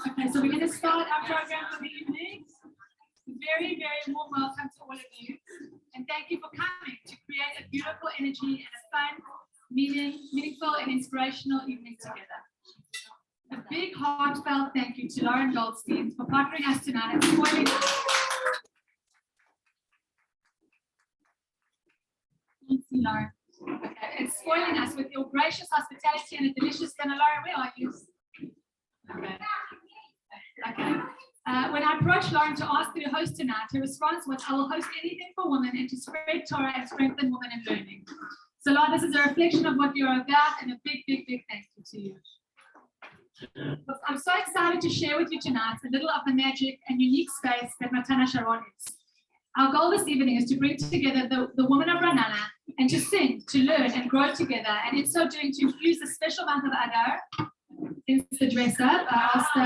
Okay, so we're going to start our program for the evening. Very, very warm welcome to all of you. And thank you for coming to create a beautiful energy and a fun, meaningful and inspirational evening together. A big heartfelt thank you to Lauren Goldstein for partnering us tonight and spoiling us. Thank you, Lauren. Okay, and spoiling us with your gracious hospitality and a delicious dinner. Lauren, where are you? Okay. When I approached Lauren to ask her to host tonight, her response was, I will host anything for women and to spread Torah and strengthen women in learning. So, Lauren, this is a reflection of what you're about and a big, big, big thank you to you. I'm so excited to share with you tonight a little of the magic and unique space that Matana Sharon is. Our goal this evening is to bring together the women of Ra'anana and to sing, to learn and grow together, and in so doing to infuse the special month of Adar into the dress up. I asked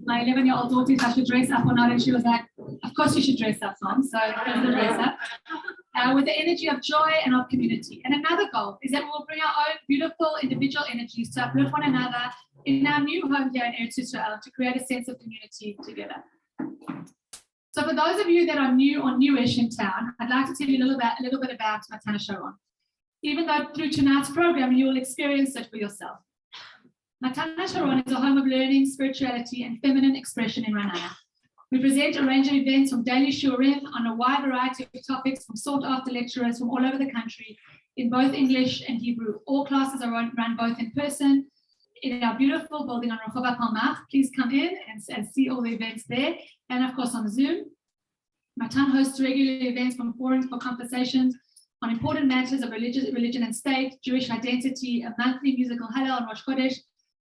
my 11-year-old daughter if I should dress up or not, and she was like, of course you should dress up, Mom. So here's the dress up. With the energy of joy and of community. And another goal is that we will bring our own beautiful individual energies to uplift one another in our new home here in Eretz Yisrael to create a sense of community together. So for those of you that are new or newish in town, I'd like to tell you a little bit about Matana Sharon. Even though through tonight's program, you will experience it for yourself. Matana Sharon is a home of learning, spirituality, and feminine expression in Ra'anana. We present a range of events from daily shurim on a wide variety of topics from sought-after lecturers from all over the country in both English and Hebrew. All classes are run both in person in our beautiful building on Rehova Palmach. Please come in and see all the events there, and of course on Zoom. Matan hosts regular events from forums for conversations on important matters of religion and state, Jewish identity, a monthly musical Hallel on Rosh Chodesh.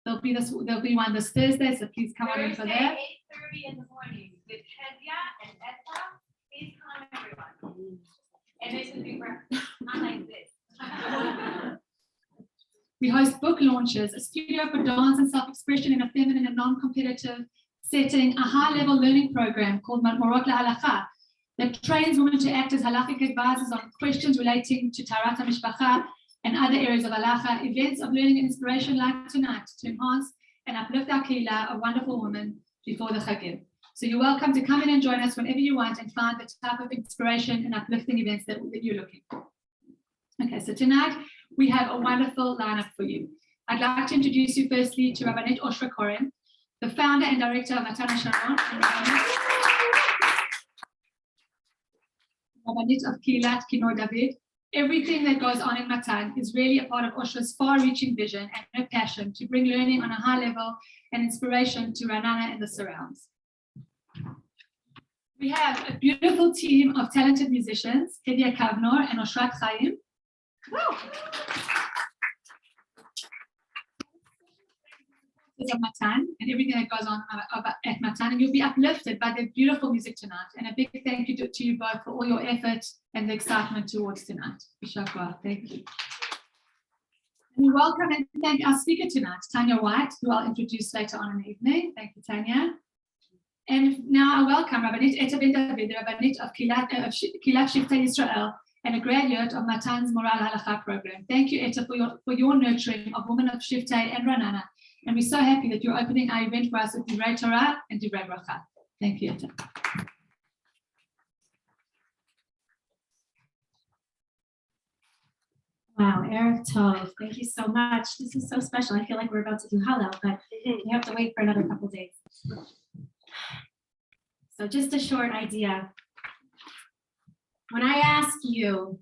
There'll be one this Thursday, so please come on in for that. 8:30 in the morning with Hedia and Etta. Please come, everyone. And this is big breakfast, not like this. We host book launches, a studio for dance and self-expression in a feminine and non-competitive setting, a high-level learning program called Morot LaHalacha that trains women to act as halachic advisors on questions relating to Taharat HaMishpacha and other areas of halacha, events of learning and inspiration like tonight to enhance and uplift our kehillah of wonderful women before the Chagim. So you're welcome to come in and join us whenever you want and find the type of inspiration and uplifting events that you're looking for. Okay, so tonight we have a wonderful lineup for you. I'd like to introduce you firstly to Rabbanit Oshra Koren, the founder and director of Matana Sharon, and Rabbanit of Keilat Kinor David. Everything that goes on in Matan is really a part of Oshra's far-reaching vision and her passion to bring learning on a high level and inspiration to Ra'anana and the surrounds. We have a beautiful team of talented musicians, Hedia Kavnor and Oshrat Chaim. Of Matan and everything that goes on at Matan, and you'll be uplifted by the beautiful music tonight. And a big thank you to you both for all your effort and the excitement towards tonight. Thank you. And we welcome and thank our speaker tonight, Tanya White, who I'll introduce later on in the evening. Thank you, Tanya. And now I welcome Rabbanit Etta Ben David, the Rabbanit of Keilat Shiftei Yisrael, and a graduate of Matan's Moral Halacha program. Thank you, Etta, for your nurturing of women of Shiftei and Ra'anana. And we're so happy that you're opening our event for us with Divrei Torah and Divrei Bracha. Thank you, Etta. Wow, Erev Tov, thank you so much. This is so special. I feel like we're about to do Hallel, but we have to wait for another couple days. So just a short idea. When I ask you,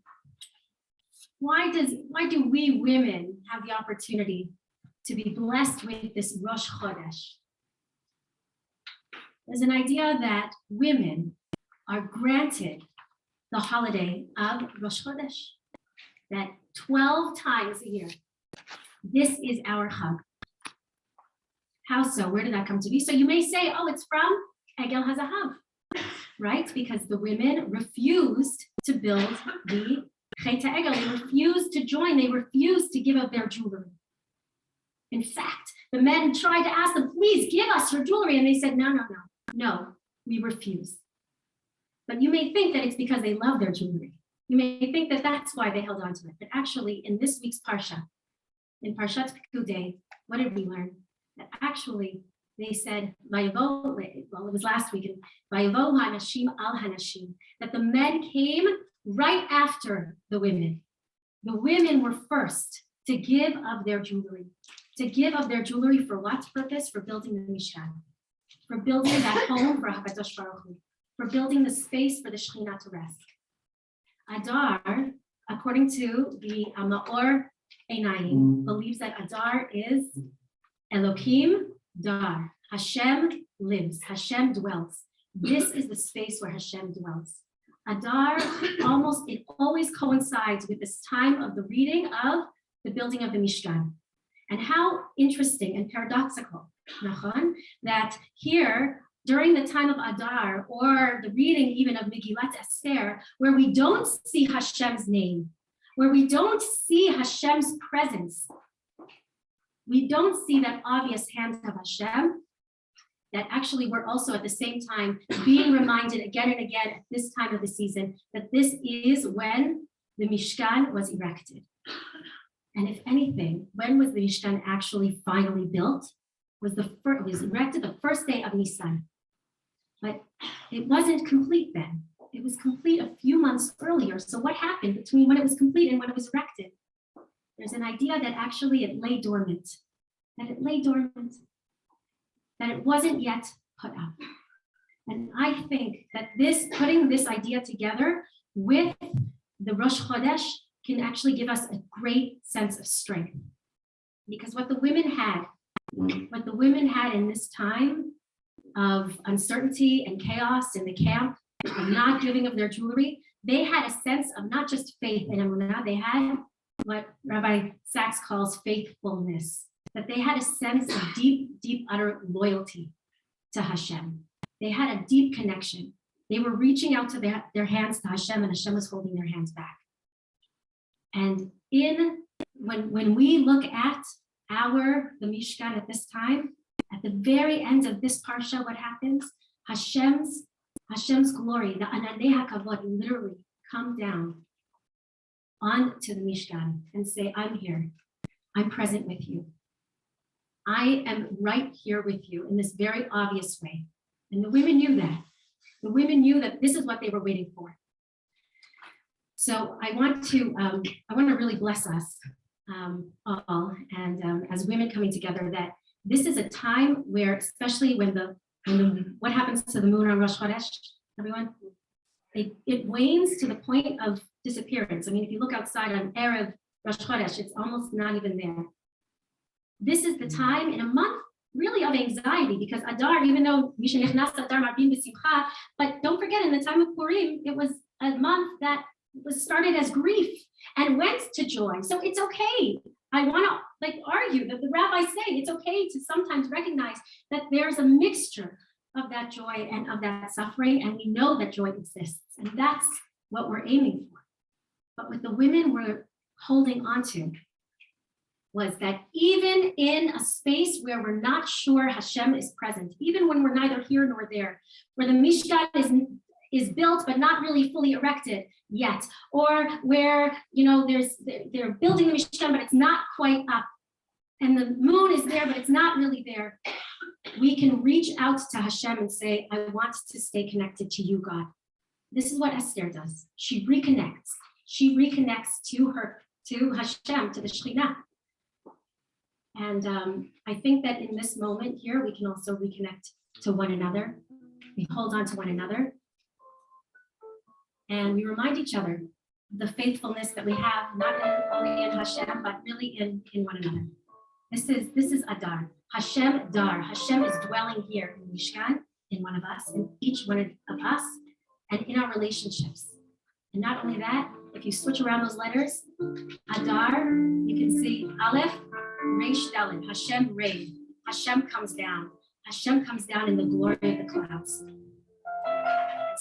why do we women have the opportunity to be blessed with this Rosh Chodesh? There's an idea that women are granted the holiday of Rosh Chodesh, that 12 times a year, this is our hug. How so? Where did that come to be? So you may say, oh, it's from Egel HaZahav, right? Because the women refused to build the Chet HaEgel. They refused to join. They refused to give up their jewelry. In fact, the men tried to ask them, please give us your jewelry. And they said, no, we refuse. But you may think that it's because they love their jewelry. You may think that that's why they held on to it. But actually, in this week's Parsha, in Parshat Pekudei, what did we learn? That actually they said, well, it was last week, Vayavo hanashim al hanashim, that the men came right after the women. The women were first to give of their jewelry. To give of their jewelry for what purpose? For building the Mishkan, for building that home for HaKadosh Baruch Hu, for building the space for the Shekhinah to rest. Adar, according to the Maor Einayim, believes that Adar is Elohim Dar. Hashem lives, Hashem dwells. This is the space where Hashem dwells. Adar, it always coincides with this time of the reading of the building of the Mishkan. And how interesting and paradoxical, that here, during the time of Adar, or the reading even of Megillat Esther, where we don't see Hashem's name, where we don't see Hashem's presence, we don't see that obvious hand of Hashem, that actually we're also at the same time being reminded again and again at this time of the season that this is when the Mishkan was erected. And if anything, when was the Mishkan actually finally built? It was erected the first day of Nisan. But it wasn't complete then. It was complete a few months earlier. So what happened between when it was complete and when it was erected? There's an idea that actually it lay dormant, that it wasn't yet put up. And I think that putting this idea together with the Rosh Chodesh can actually give us a great sense of strength. Because what the women had in this time of uncertainty and chaos in the camp, of not giving of their jewelry, they had a sense of not just faith and emunah, they had what Rabbi Sachs calls faithfulness, that they had a sense of deep, deep, utter loyalty to Hashem. They had a deep connection. They were reaching out to their hands to Hashem, and Hashem was holding their hands back. And when we look at the Mishkan at this time, at the very end of this parsha, what happens? Hashem's glory, the Ananei HaKavod, literally come down onto the Mishkan and say, I'm here. I'm present with you. I am right here with you in this very obvious way. And the women knew that. The women knew that this is what they were waiting for. So I want to really bless us all, and as women coming together, that this is a time where, especially when what happens to the moon on Rosh Chodesh, everyone, it wanes to the point of disappearance. I mean, if you look outside on Erev Rosh Chodesh, it's almost not even there. This is the time in a month really of anxiety, because Adar, even though Misha Nechnas Adar Marbim B'Simcha, but don't forget, in the time of Purim, it was a month that was started as grief and went to joy. So it's okay. I want to argue that the rabbis say it's okay to sometimes recognize that there's a mixture of that joy and of that suffering, and we know that joy exists, and that's what we're aiming for. But what the women were holding on to was that even in a space where we're not sure Hashem is present, even when we're neither here nor there, where the Mishkan is built but not really fully erected yet, or where they're building the Mishkan but it's not quite up, and the moon is there but it's not really there, we can reach out to Hashem and say, I want to stay connected to you, God. This is what Esther does. She reconnects to Hashem, to the Shekhinah. And I think that in this moment here, we can also reconnect to one another. We hold on to one another. And we remind each other the faithfulness that we have, not only in Hashem, but really in one another. This is Adar. Hashem Dar. Hashem is dwelling here in Mishkan, in one of us, in each one of us, and in our relationships. And not only that, if you switch around those letters, Adar, you can see Aleph, Reish Dalet, Hashem Rei. Hashem comes down. Hashem comes down in the glory of the clouds.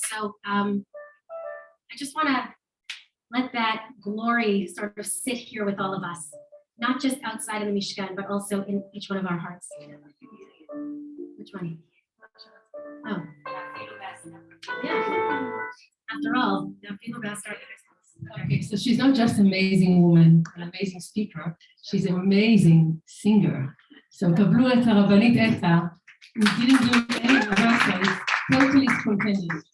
So I just want to let that glory sort of sit here with all of us, not just outside of the Mishkan, but also in each one of our hearts. Which one? Oh. Yeah. After all, okay, so she's not just an amazing woman, an amazing speaker, she's an amazing singer. So קבלו את הרבנית אתה We didn't do any rehearsal, it's totally spontaneous.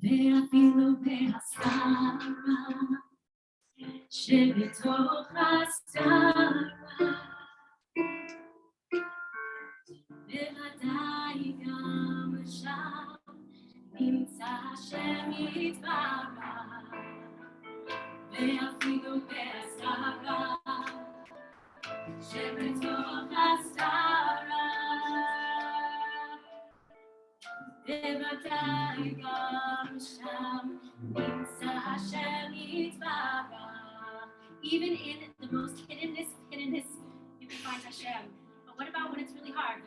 ואפילו בהסתרה, שבתוך הסתרה, בוודאי גם שם נמצא השם יתברך, ואפילו בהסתרה, שבתוך הסתרה, בוודאי גם שם נמצא השם יתברך. Even in the most hiddenness, you can find Hashem. But what about when it's really hard?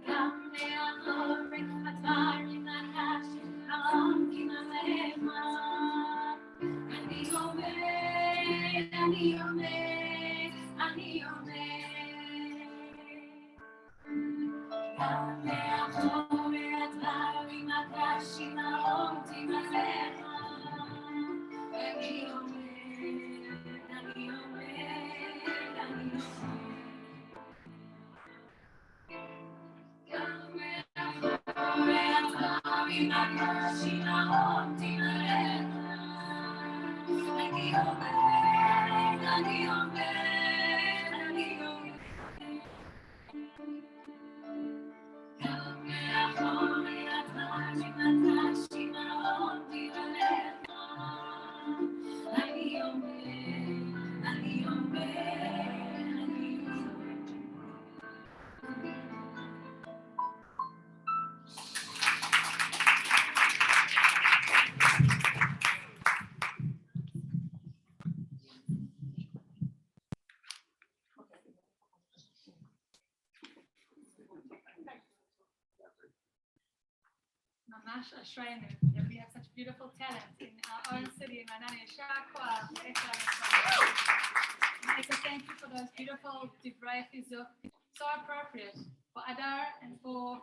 גם מאחורי הדברים הקשים, העומקים עליהם. אני אומר. גם מאחורי הדברים הקשים, העומקים עליהם. אני אומר. Mamash Ashrenu, that we have such beautiful talent in our own city, in Manana. Yeshar Koach, it's a thank you for those beautiful divrei chizuk, so appropriate for Adar and for,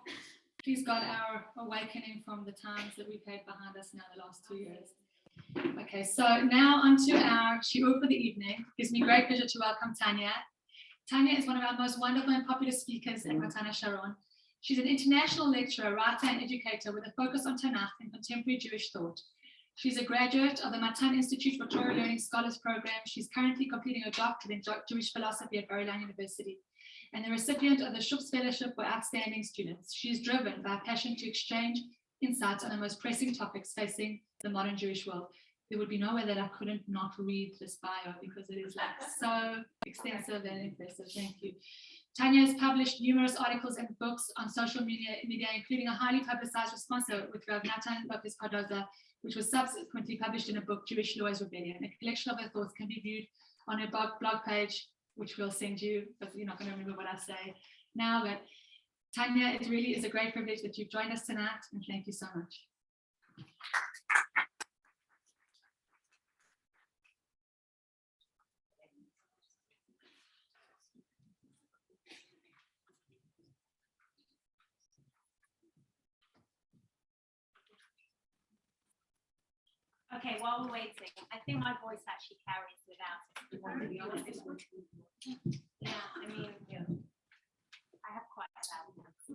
please God, our awakening from the times that we've had behind us now the last 2 years. Okay, so now onto our shiur for the evening. It gives me great pleasure to welcome Tanya. Tanya is one of our most wonderful and popular speakers at Matana Sharon. She's an international lecturer, writer, and educator with a focus on Tanakh and contemporary Jewish thought. She's a graduate of the Matan Institute for Torah Learning Scholars Program. She's currently completing a doctorate in Jewish philosophy at Bar-Ilan University and the recipient of the Shubs Fellowship for Outstanding Students. She is driven by a passion to exchange insights on the most pressing topics facing the modern Jewish world. There would be no way that I couldn't not read this bio because it is like so extensive and impressive. Thank you. Tanya has published numerous articles and books on social media, including a highly publicized response with Rav Natan Baptist Cardoza, which was subsequently published in a book, Jewish Law as Rebellion. A collection of her thoughts can be viewed on her blog page, which we'll send you, but you're not going to remember what I say now. But Tanya, it really is a great privilege that you've joined us tonight, and thank you so much. Okay, while we're waiting, I think my voice actually carries without it. Yeah, I mean, I have quite a loud voice.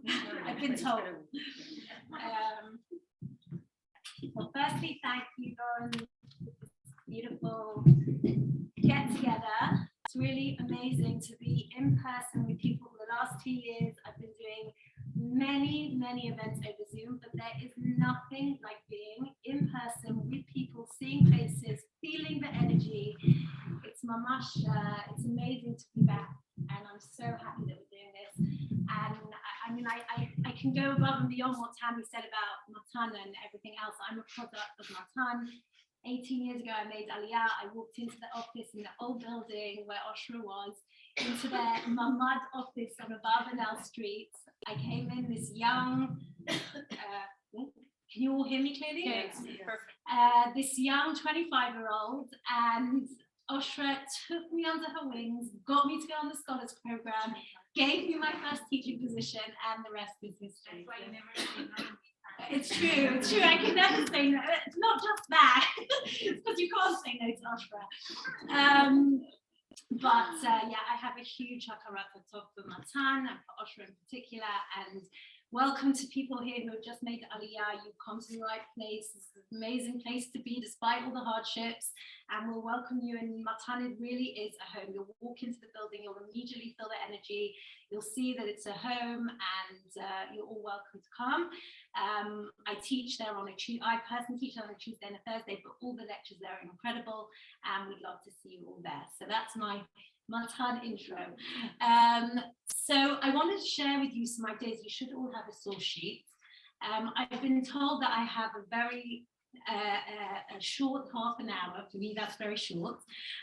I've been told. Well, firstly, thank you, Lauren, for this beautiful get together. It's really amazing to be in person with people. The last 2 years, I've been doing many events over Zoom, but there is nothing like being in person with people, seeing faces, feeling the energy. It's mamash, it's amazing to be back, and I'm so happy that we're doing this. And I can go above and beyond what Tammy said about Matan and everything else. I'm a product of Matan. 18 years ago, I made Aliyah. I walked into the office in the old building where Oshra was, into their Mamad office on Abarbanel Street. I came in this young, can you all hear me clearly? Yes, perfect. This young 25-year-old, and Oshra took me under her wings, got me to go on the scholars program, gave me my first teaching position, and the rest is history. That's why you never see money. It's true. I can never say no. It's not just that. It's because you can't say no to Oshra. Yeah, I have a huge hakarat for Matan and for Oshra in particular. And welcome to people here who have just made Aliyah. You've come to the right place. It's an amazing place to be despite all the hardships. And we'll welcome you. And Matan, it really is a home. You'll walk into the building, you'll immediately feel the energy. You'll see that it's a home, and you're all welcome to come. I teach there on a Tuesday. I personally teach on a Tuesday and a Thursday, but all the lectures there are incredible, and we'd love to see you all there. So that's my Matan intro. So I wanted to share with you some ideas. You should all have a source sheet. I've been told that I have a very a short half an hour. For me, that's very short,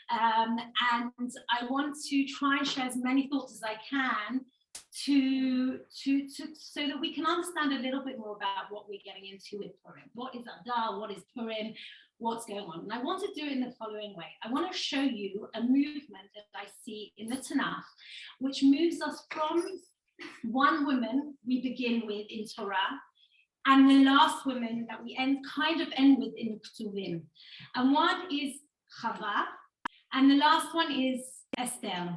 and I want to try and share as many thoughts as I can to so that we can understand a little bit more about what we're getting into with Purim. What is Adar? What is Purim? What's going on? And I want to do it in the following way. I want to show you a movement that I see in the Tanakh, which moves us from one woman we begin with in Torah, and the last woman that we end with in Ketuvim. And one is Chava, and the last one is Esther.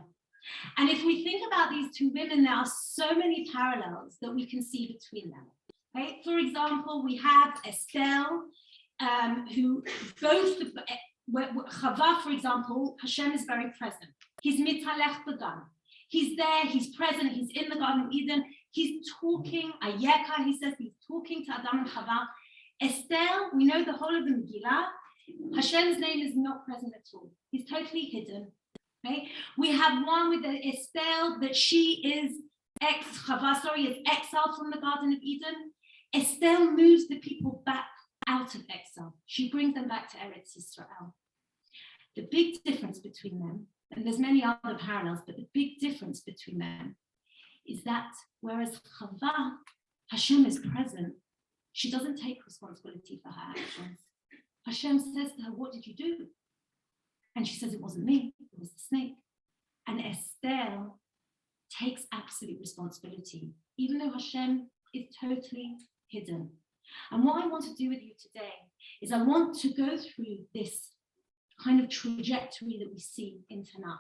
And if we think about these two women, there are so many parallels that we can see between them. Okay? For example, we have Esther, who both, Chava, for example, Hashem is very present. He's mitalech b'gan. He's there, he's present, he's in the Garden of Eden. He's talking, Ayeka, he says, he's talking to Adam and Chava. Esther, we know the whole of the Megillah, Hashem's name is not present at all. He's totally hidden. Okay? We have one with Esther, that she is exiled from the Garden of Eden. Esther moves the people back out of exile. She brings them back to Eretz Yisrael. The big difference between them, and there's many other parallels, but the big difference between them is that whereas Chava, Hashem is present, she doesn't take responsibility for her actions. Hashem says to her, what did you do? And she says, it wasn't me, it was the snake. And Esther takes absolute responsibility, even though Hashem is totally hidden. And what I want to do with you today is I want to go through this kind of trajectory that we see in Tanakh.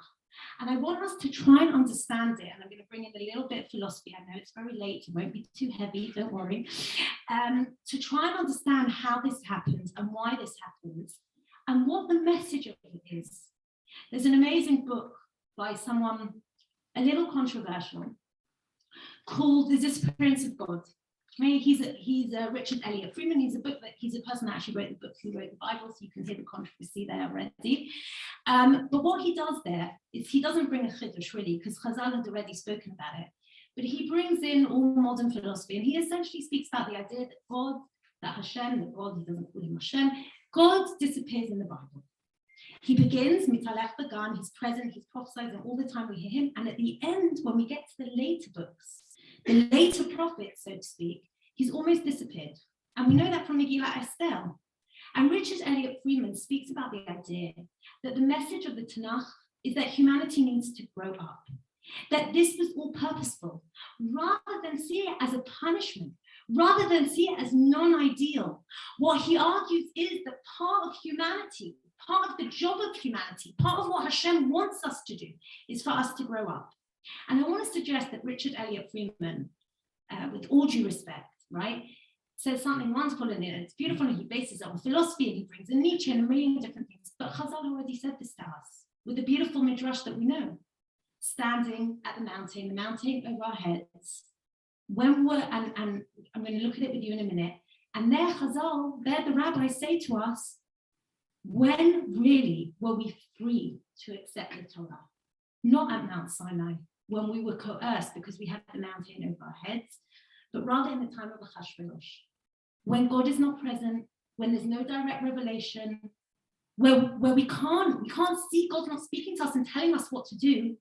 And I want us to try and understand it. And I'm going to bring in a little bit of philosophy. I know it's very late, it won't be too heavy, don't worry. To try and understand how this happens and why this happens and what the message of it is. There's an amazing book by someone a little controversial called The Disappearance of God. He's Richard Elliott Freeman. He's a person that actually wrote the book, who wrote the Bible, so you can hear the controversy there already. But what he does there is he doesn't bring a chiddush really, because Chazal had already spoken about it. But he brings in all modern philosophy, and he essentially speaks about the idea that God, that Hashem, that God, he doesn't call him Hashem, God disappears in the Bible. He begins, mitalech b'gan, he's present, he's prophesizing all the time, we hear him. And at the end, when we get to the later books, the later prophets, so to speak, he's almost disappeared. And we know that from Megillah Esther. And Richard Elliott Freeman speaks about the idea that the message of the Tanakh is that humanity needs to grow up, that this was all purposeful, rather than see it as a punishment, rather than see it as non-ideal. What he argues is that part of humanity, part of the job of humanity, part of what Hashem wants us to do is for us to grow up. And I want to suggest that Richard Elliott Freeman, with all due respect, right, says something wonderful in it. It's beautiful, and he bases it on philosophy, and he brings in Nietzsche and a million different things. But Chazal already said this to us with the beautiful midrash that we know, standing at the mountain over our heads. When we're, and I'm going to look at it with you in a minute, and there Chazal, there the rabbis say to us, when really were we free to accept the Torah? Not at Mount Sinai, when we were coerced because we had the mountain over our heads, but rather in the time of Achashverosh, when God is not present, when there's no direct revelation, where we can't see God not speaking to us and telling us what to do,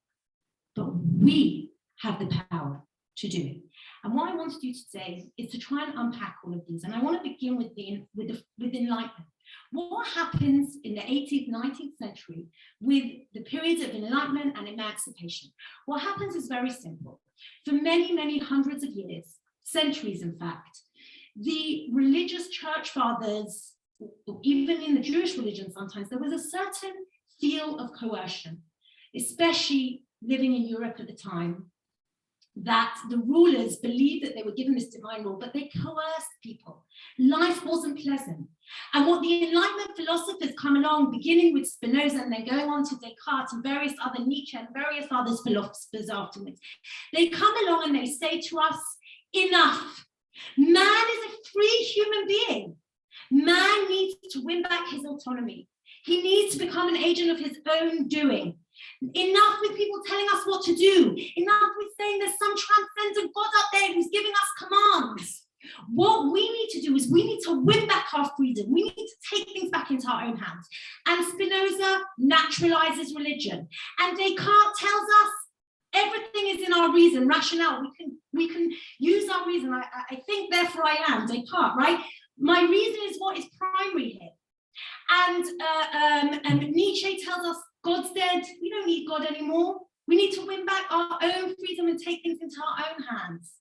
but we have the power to do it. And what I want to do today is to try and unpack all of these. And I want to begin with enlightenment. What happens in the 18th, 19th century with the periods of enlightenment and emancipation? What happens is very simple. For many, many hundreds of years, centuries in fact, the religious church fathers, even in the Jewish religion sometimes, there was a certain feel of coercion, especially living in Europe at the time, that the rulers believed that they were given this divine law, but they coerced people. Life wasn't pleasant. And what the Enlightenment philosophers come along, beginning with Spinoza and then going on to Descartes and various other Nietzsche and various other philosophers afterwards, they come along and they say to us, enough. Man is a free human being. Man needs to win back his autonomy. He needs to become an agent of his own doing. Enough with people telling us what to do. Enough with saying there's some transcendent God up there who's giving us commands. What we need to do is we need to win back our freedom. We need to take things back into our own hands. And Spinoza naturalizes religion. And Descartes tells us everything is in our reason, rationale. We can use our reason. I think, therefore I am, Descartes, right? My reason is what is primary here. And Nietzsche tells us God's dead. We don't need God anymore. We need to win back our own freedom and take things into our own hands.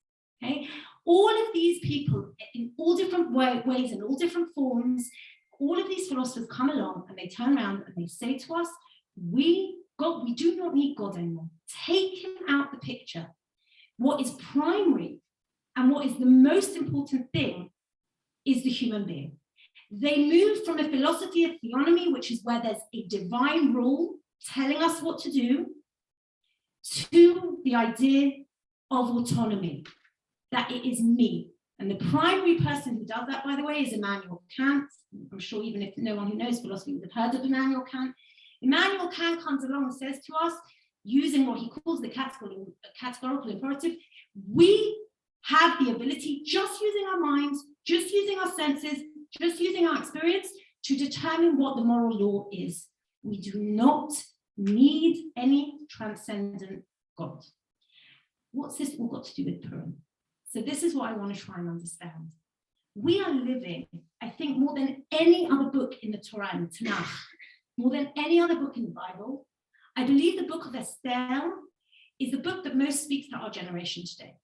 Okay, all of these people in all different ways and all different forms, all of these philosophers come along and they turn around and they say to us, we do not need God anymore. Take him out the picture. What is primary and what is the most important thing is the human being. They move from a philosophy of theonomy, which is where there's a divine rule telling us what to do, to the idea of autonomy, that it is me. And the primary person who does that, by the way, is Immanuel Kant. I'm sure even if no one who knows philosophy would have heard of Immanuel Kant. Immanuel Kant comes along and says to us, using what he calls the categorical imperative, we have the ability, just using our minds, just using our senses, just using our experience, to determine what the moral law is. We do not need any transcendent God. What's this all got to do with Purim? So this is what I want to try and understand. We are living, I think, more than any other book in the Torah and the Tanakh, more than any other book in the Bible. I believe the book of Esther is the book that most speaks to our generation today.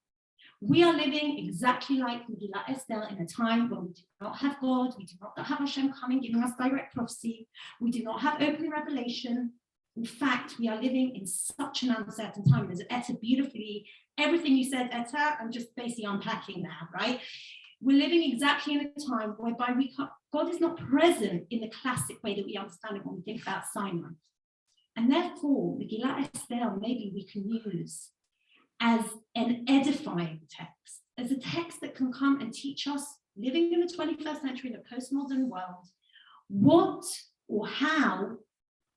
We are living exactly like Megillah Esther in a time when we do not have God, we do not have Hashem coming, giving us direct prophecy, we do not have open revelation. In fact, we are living in such an uncertain time. There's Etta beautifully, everything you said, Etta, I'm just basically unpacking that, right? We're living exactly in a time whereby God is not present in the classic way that we understand it when we think about Sinai. And therefore, Megillah Esther, maybe we can use as an edifying text, as a text that can come and teach us, living in the 21st century in a postmodern world, what or how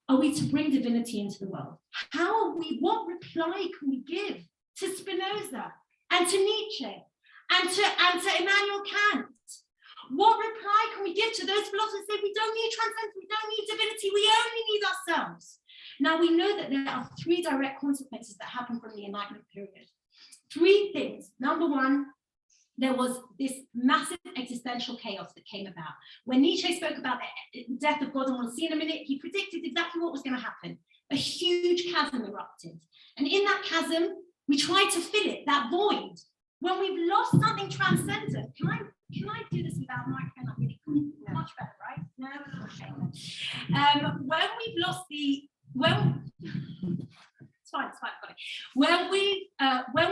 are we to bring divinity into the world? What reply can we give to Spinoza and to Nietzsche and to Immanuel Kant? What reply can we give to those philosophers who say we don't need transcendence, we don't need divinity, we only need ourselves? Now we know that there are three direct consequences that happen from the Enlightenment period. Three things. Number one, there was this massive existential chaos that came about. When Nietzsche spoke about the death of God, and we'll see in a minute, he predicted exactly what was going to happen. A huge chasm erupted. And in that chasm, we tried to fill it, that void. When we've lost something transcendent, can I do this without a microphone? Like really much better, right? No, okay. When we've lost it's fine, got it. When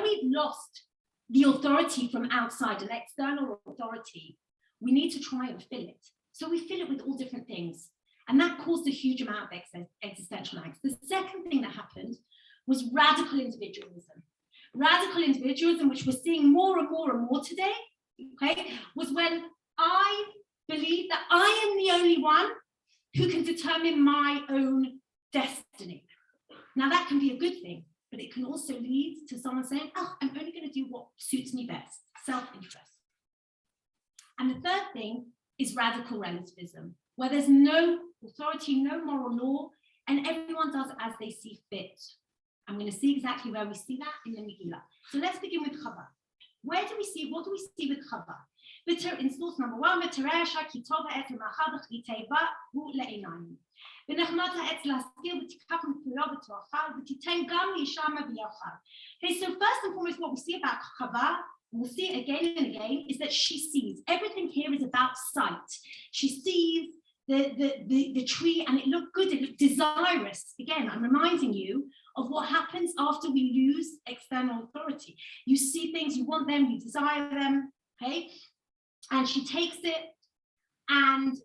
we've lost the authority from outside, an external authority, we need to try and fill it. So we fill it with all different things. And that caused a huge amount of existential angst. The second thing that happened was radical individualism. Radical individualism, which we're seeing more and more and more today, okay, was when I believe that I am the only one who can determine my own destiny. Now that can be a good thing, but it can also lead to someone saying, oh, I'm only going to do what suits me best, self-interest. And the third thing is radical relativism, where there's no authority, no moral law, and everyone does as they see fit. I'm going to see exactly where we see that in the Megillah. So let's begin with Chava. What do we see with Chava? In source number one, Okay, so first and foremost, what we see about Chava, we'll see it again and again, is that she sees. Everything here is about sight. She sees the tree and it looked good, it looked desirous. Again, I'm reminding you of what happens after we lose external authority. You see things, you want them, you desire them, okay? And she takes it and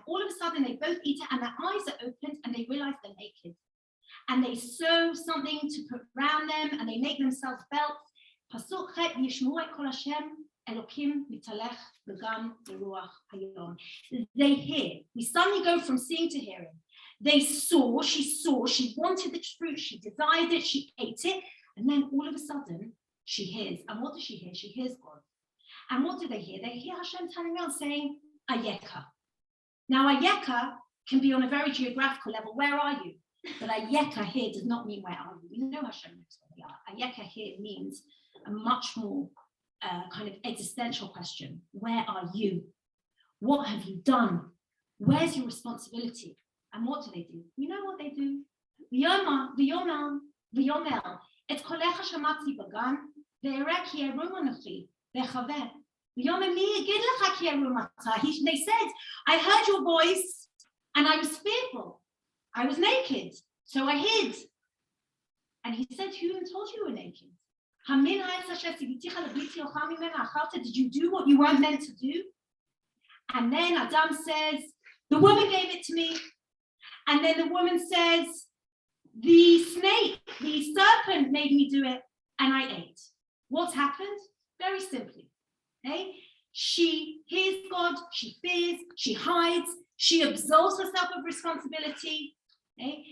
all of a sudden they both eat it and their eyes are opened and they realize they're naked. And they sew something to put around them and they make themselves belts. Pasuk chet, yishma'u et kol Hashem, Elokim mitalech v'gam beruach hayom. They hear. We suddenly go from seeing to hearing. They saw, she wanted the fruit, she desired it, she ate it, and then all of a sudden, she hears. And what does she hear? She hears God. And what do they hear? They hear Hashem turning around saying, Ayeka. Now, Ayeka can be on a very geographical level. Where are you? But Ayeka here does not mean where are you. We know Hashem knows where we are. Ayeka here means a much more kind of existential question. Where are you? What have you done? Where's your responsibility? And what do they do? We know what they do. V'yomel, et kolecha shamati b'gan, ve'ereh ki yerum anochi, ve'chaver. V'yomel mi yigid lecha ki yerum ata. They said, I heard your voice and I was fearful. I was naked, so I hid. And he said, who even told you were naked? Did you do what you weren't meant to do? And then Adam says, the woman gave it to me. And then the woman says, the snake, the serpent made me do it, and I ate. What's happened? Very simply, okay? She hears God, she fears, she hides, she absolves herself of responsibility, okay?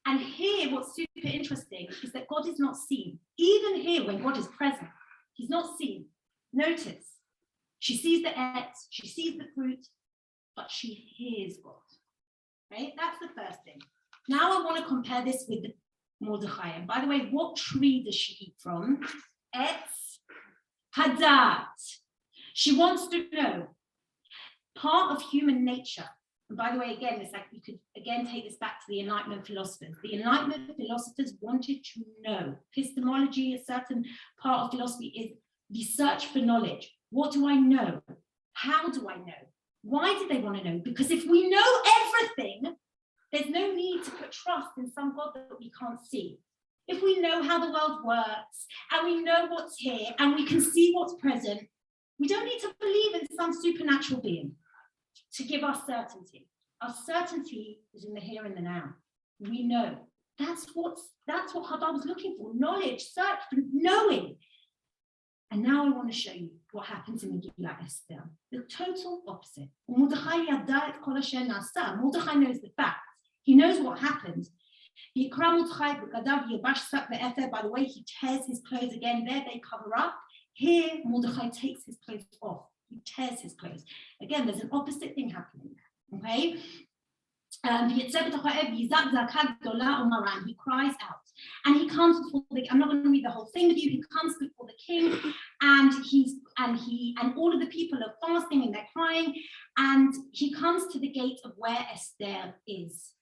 And here, what's super interesting is that God is not seen. Even here, when God is present, he's not seen. Notice, she sees the etz, she sees the fruit, but she hears God. Right? That's the first thing. Now I want to compare this with Mordechai. And by the way, what tree does she eat from? Etz Hadat. She wants to know. Part of human nature. And by the way, again, it's like you could again take this back to the Enlightenment philosophers. The Enlightenment philosophers wanted to know. Epistemology, a certain part of philosophy, is the search for knowledge. What do I know? How do I know? Why do they want to know? Because if we know everything, there's no need to put trust in some God that we can't see. If we know how the world works, and we know what's here, and we can see what's present, we don't need to believe in some supernatural being to give us certainty. Our certainty is in the here and the now. We know. That's what Hadar was looking for. Knowledge, search for knowing. And now I want to show you what happens in Megillah Esther. The total opposite. Mordechai knows the facts. He knows what happened. By the way, he tears his clothes again. There they cover up. Here, Mordechai takes his clothes off. He tears his clothes. Again, there's an opposite thing happening there. Okay? He cries out and he comes before I'm not going to read the whole thing with you. He comes before the king and all of the people are fasting and they're crying, and he comes to the gate of where Esther is.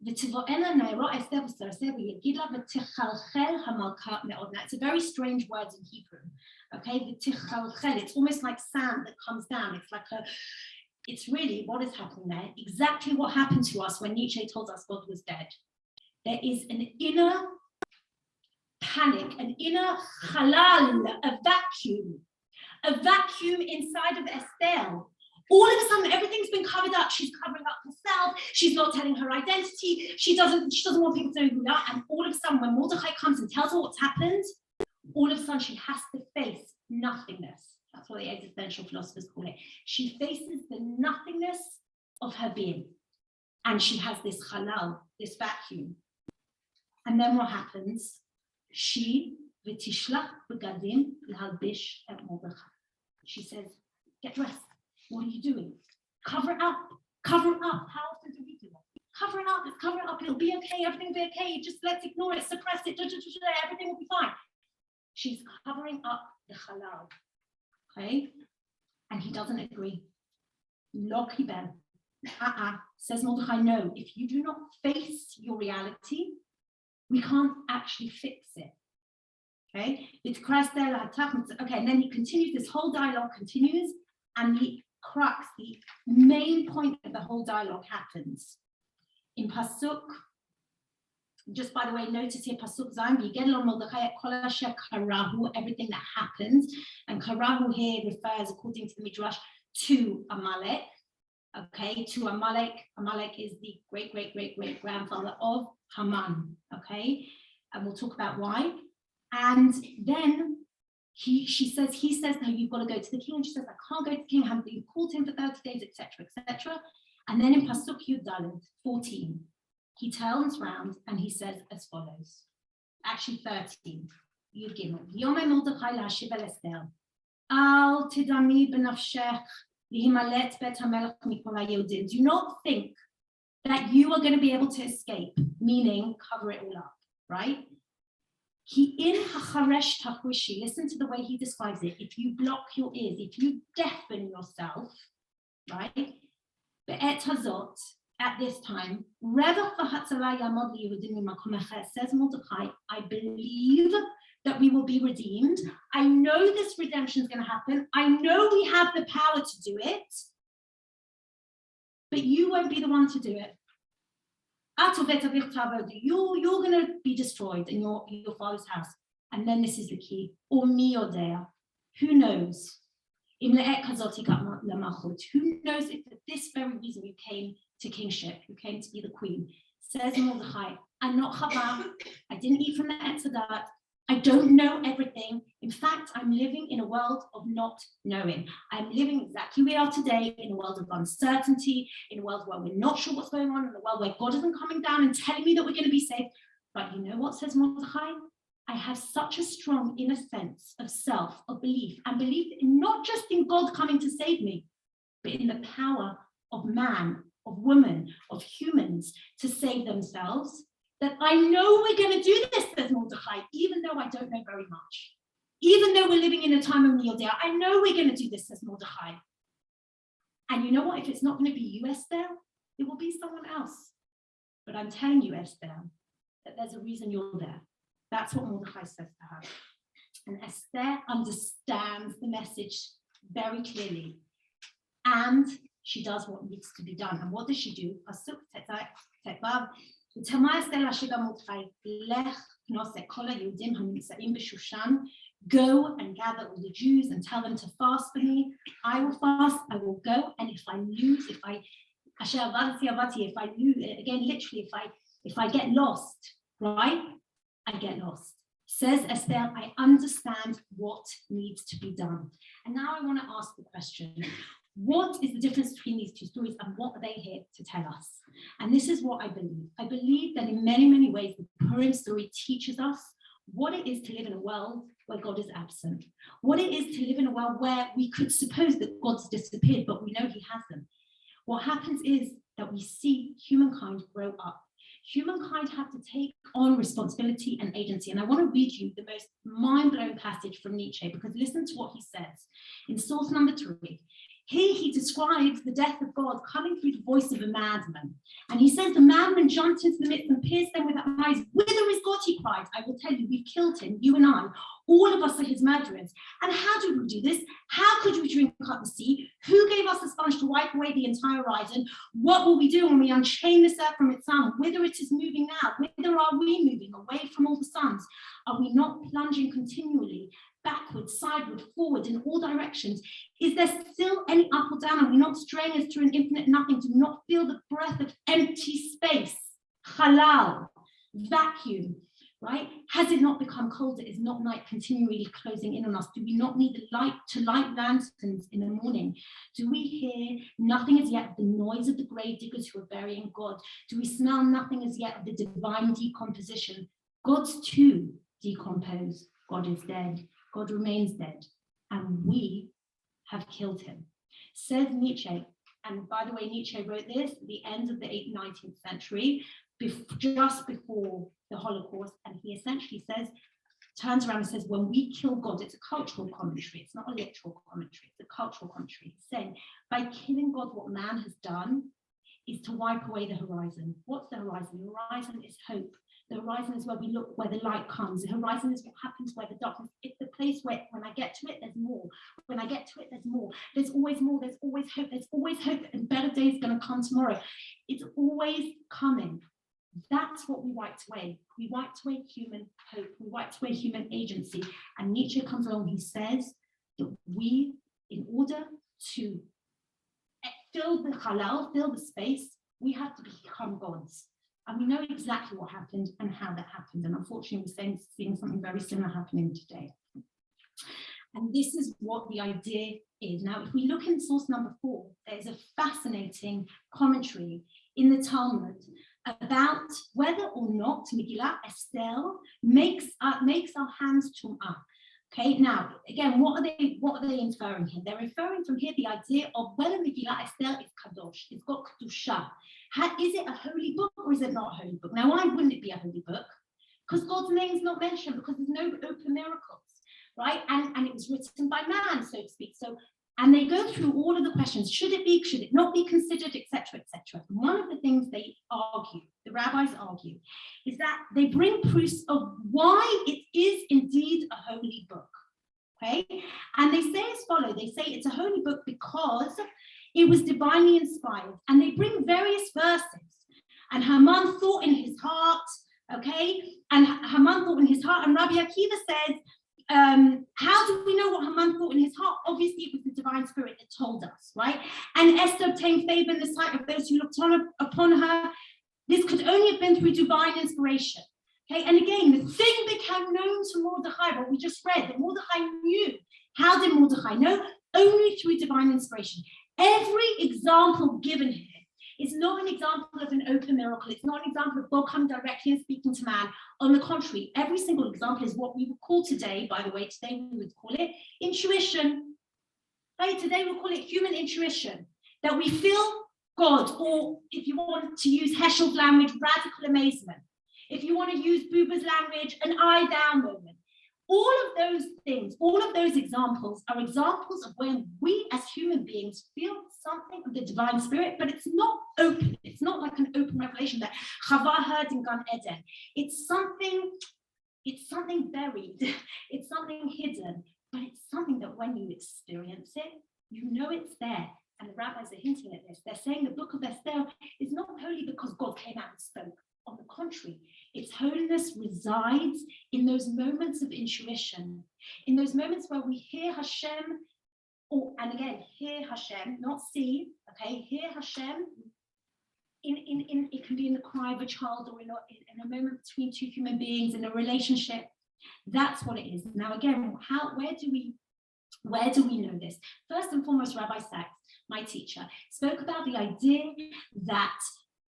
It's a very strange word in Hebrew. Okay, it's almost like sand that comes down. It's really what is happening there. Exactly what happened to us when Nietzsche told us God was dead. There is an inner panic, an inner halal, a vacuum inside of Esther. All of a sudden, everything's been covered up. She's covering up herself. She's not telling her identity. She doesn't want people to know who they are. And all of a sudden, when Mordechai comes and tells her what's happened, all of a sudden she has to face nothingness. That's what the existential philosophers call it. She faces the nothingness of her being. And she has this halal, this vacuum. And then what happens? She v'tishlach b'gadim l'halbish et Mordechai. She says, get dressed. What are you doing? Cover it up. Cover it up. How often do we do it? Cover it up. Let's cover it up. It'll be okay. Everything will be okay. Just let's ignore it, suppress it. Everything will be fine. She's covering up the halal. Okay? And he doesn't agree. Lo kibel. Says Mordechai, no. If you do not face your reality, We can't actually fix it. Okay, it's okay, and then he continues, this whole dialogue continues, and the crux, the main point of the whole dialogue happens. In Pasuk, just by the way, notice here, Pasuk Zayin, V'yiged Mordechai kol asher karahu, everything that happens, and karahu here refers, according to the Midrash, to Amalek. Okay, to Amalek. Amalek is the great grandfather of Haman. Okay, and we'll talk about why. And then he says, no, you've got to go to the king. And she says, I can't go to the king. I haven't been called to him for 30 days, etc., etc. And then in Pasuk Yud Daled 14, he turns round and he says as follows. Actually 13. Yud Gimel. Yomei Mordechai la'ashiv el Esther. Al tidami b'nafshech lihimalet bet hamelech mikol haYehudim. Do not think that you are going to be able to escape, meaning cover it all up, right? He in hacharesh tachrishi, listen to the way he describes it. If you block your ears, if you deafen yourself, right? Be'et hazot, at this time, Revach v'hatzala yamod liYehudim mimakom echad, says Mordechai, I believe that we will be redeemed. I know this redemption is going to happen. I know we have the power to do it, but you won't be the one to do it. You're going to be destroyed in your father's house. And then this is the key. Or mi yodea. Who knows? Who knows if for this very reason you came to kingship, you came to be the queen? Says Mordechai, I'm not chavar. I didn't eat from the etzadat. I don't know everything. In fact, I'm living in a world of not knowing. I'm living exactly where we are today, in a world of uncertainty, in a world where we're not sure what's going on, in a world where God isn't coming down and telling me that we're going to be saved. But you know what, says Mordechai? I have such a strong inner sense of self, of belief, and belief in not just in God coming to save me, but in the power of man, of woman, of humans to save themselves, that I know we're going to do this, says Mordechai, even though I don't know very much. Even though we're living in a time of Yodea, I know we're going to do this, says Mordechai. And you know what? If it's not going to be you, Esther, it will be someone else. But I'm telling you, Esther, that there's a reason you're there. That's what Mordechai says to her. And Esther understands the message very clearly. And she does what needs to be done. And what does she do? Pasuk Tetvav. Go and gather all the Jews and tell them to fast for me. I will fast, I will go, and if I lose, if I lose, again, literally, if I get lost, right, I get lost. Says Esther, I understand what needs to be done. And now I want to ask the question, what is the difference between these two stories and what are they here to tell us? And this is what I believe. I believe that in many, many ways, the Purim story teaches us what it is to live in a world where God is absent, what it is to live in a world where we could suppose that God's disappeared, but we know he hasn't. What happens is that we see humankind grow up. Humankind have to take on responsibility and agency. And I want to read you the most mind-blowing passage from Nietzsche, because listen to what he says in source number 3. Here he describes the death of God coming through the voice of a madman. And he says the madman jumped into the midst and pierced them with eyes. Whither is God, he cried. I will tell you, we've killed him, you and I. All of us are his murderers. And how did we do this? How could we drink up the sea? Who gave us a sponge to wipe away the entire horizon? What will we do when we unchain this earth from its sun? Whither it is moving now? Whither are we moving? Away from all the suns? Are we not plunging continually? Backward, sideward, forward, in all directions? Is there still any up or down? Are we not straying as through an infinite nothing? Do we not feel the breath of empty space? Halal, vacuum, right? Has it not become colder? Is not night continually closing in on us? Do we not need the light to light lanterns in the morning? Do we hear nothing as yet of the noise of the grave diggers who are burying God? Do we smell nothing as yet of the divine decomposition? God's too decompose. God is dead. God remains dead, and we have killed him. Says Nietzsche, and by the way, Nietzsche wrote this at the end of the 19th century, just before the Holocaust, and he essentially says, turns around and says, when we kill God, it's a cultural commentary, it's not a literal commentary, it's a cultural commentary. He's saying, by killing God, what man has done is to wipe away the horizon. What's the horizon? The horizon is hope. The horizon is where we look, where the light comes. The horizon is what happens where the darkness. It's the place where when I get to it, there's more. When I get to it, there's more. There's always more. There's always hope. There's always hope that a better day is going to come tomorrow. It's always coming. That's what we wipe away. We wiped away human hope. We wiped away human agency. And Nietzsche comes along. He says that we, in order to fill the halal, fill the space, we have to become gods. And we know exactly what happened and how that happened. And unfortunately, we're seeing something very similar happening today. And this is what the idea is. Now, if we look in source number 4, there's a fascinating commentary in the Talmud about whether or not Megillah Esther makes our hands tum'ah. Okay, now again, what are they inferring here? They're referring from here the idea of whether Megillah Esther is kadosh, it's got kedusha. Is it a holy book or is it not a holy book? Now, why wouldn't it be a holy book? Because God's name is not mentioned, because there's no open miracles, right? And it was written by man, so to speak. So, and they go through all of the questions: should it be? Should it not be considered? Etc. Etc. And one of the things they argue, the rabbis argue, is that they bring proofs of why it is indeed a holy book. Okay, and they say as follows: they say it's a holy book because it was divinely inspired, and they bring various verses. And Haman thought in his heart, okay, and Haman thought in his heart, and Rabbi Akiva says, how do we know what Haman thought in his heart? Obviously, it was the divine spirit that told us, right? And Esther obtained favor in the sight of those who looked upon her. This could only have been through divine inspiration. Okay, and again, the thing became known to Mordechai, what we just read, that Mordechai knew. How did Mordechai know? Only through divine inspiration. Every example given here is not an example of an open miracle. It's not an example of God coming directly and speaking to man. On the contrary, every single example is what we would call today, by the way, today we would call it intuition. Right? Today we'll call it human intuition, that we feel God, or if you want to use Heschel's language, radical amazement. If you want to use Buber's language, an eye down moment. All of those things, all of those examples are examples of when we as human beings feel something of the divine spirit, but it's not open. It's not like an open revelation that Chava heard in Gan Eden. It's something buried. It's something hidden, but it's something that when you experience it, you know it's there. And the rabbis are hinting at this. They're saying the book of Esther is not holy because God came out and spoke. On the contrary, its holiness resides in those moments of intuition, in those moments where we hear Hashem, and again, hear Hashem, not see, okay, hear Hashem, it can be in the cry of a child or in a moment between two human beings, in a relationship. That's what it is. Now, again, where do we know this? First and foremost, Rabbi Sachs, my teacher, spoke about the idea that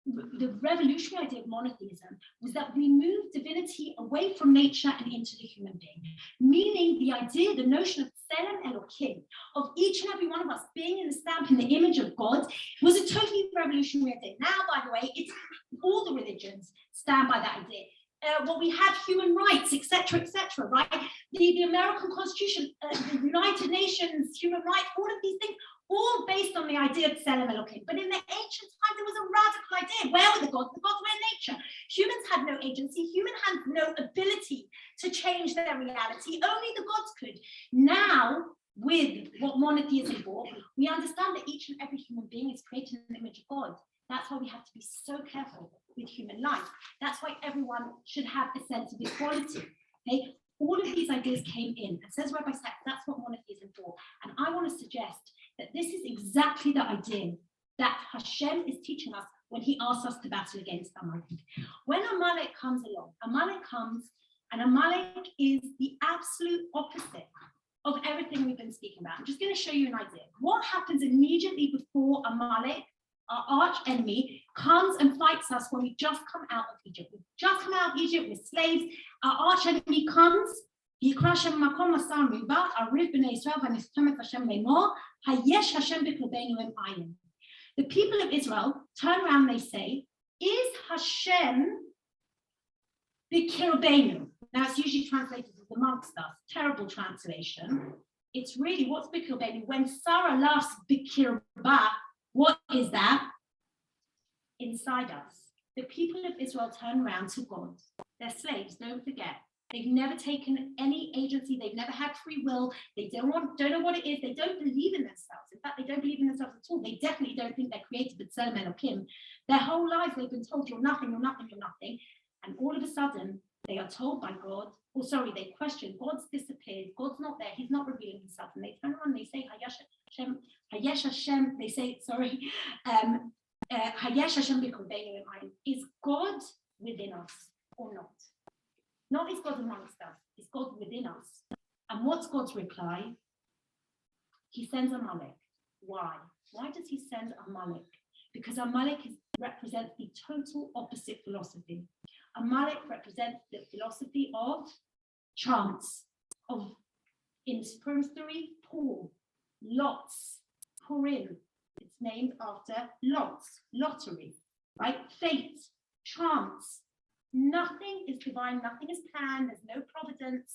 the revolutionary idea of monotheism was that we move divinity away from nature and into the human being, meaning the idea, the notion of Tselem Elokim, of each and every one of us being in the stamp in the image of God, was a totally revolutionary idea. Now, by the way, it's all the religions stand by that idea. We have human rights, etc., right? The American Constitution, the United Nations, human rights, all of these things, all based on the idea of Tselem Elokim. But in the ancient times, it was a radical idea. Where were the gods? The gods were in nature. Humans had no agency. Humans had no ability to change their reality. Only the gods could. Now, with what monotheism brought, we understand that each and every human being is created in the image of God. That's why we have to be so careful with human life. That's why everyone should have a sense of equality. Okay? All of these ideas came in. And says Rabbi Sachs, that's what monotheism brought. And I want to suggest that this is exactly the idea that Hashem is teaching us when he asks us to battle against Amalek. When Amalek comes along, Amalek comes, and Amalek is the absolute opposite of everything we've been speaking about. I'm just going to show you an idea. What happens immediately before Amalek, our arch enemy, comes and fights us when we just come out of Egypt? We've just come out of Egypt, we're slaves. Our arch enemy comes. The people of Israel turn around and they say, is Hashem b'kirbeinu? Now it's usually translated as amongst us. Terrible translation. It's really, what's b'kirbeinu? When Sarah laughs b'kirba, what is that? Inside us. the people of Israel turn around to God. They're slaves, don't forget. They've never taken any agency. They've never had free will. They don't know what it is. They don't believe in themselves. In fact, they don't believe in themselves at all. They definitely don't think they're created with B'Tselem Elokim. Their whole life they've been told, you're nothing, you're nothing, you're nothing. And all of a sudden, they are told by God, or sorry, they question, God's disappeared, God's not there, he's not revealing himself. And they turn around and they say, Hayesh Hashem, they say, sorry, Hayesh Hashem b'Korbeinu Emayim. Is God within us or not? Not is God amongst us, is God within us? And what's God's reply? He sends Amalek. Why? Why does he send Amalek? Because Amalek represents the total opposite philosophy. Amalek represents the philosophy of chance, of in Purim story, Paul, lots, Purim. It's named after lots, lottery, right? Fate, chance. Nothing is divine, nothing is planned, there's no providence.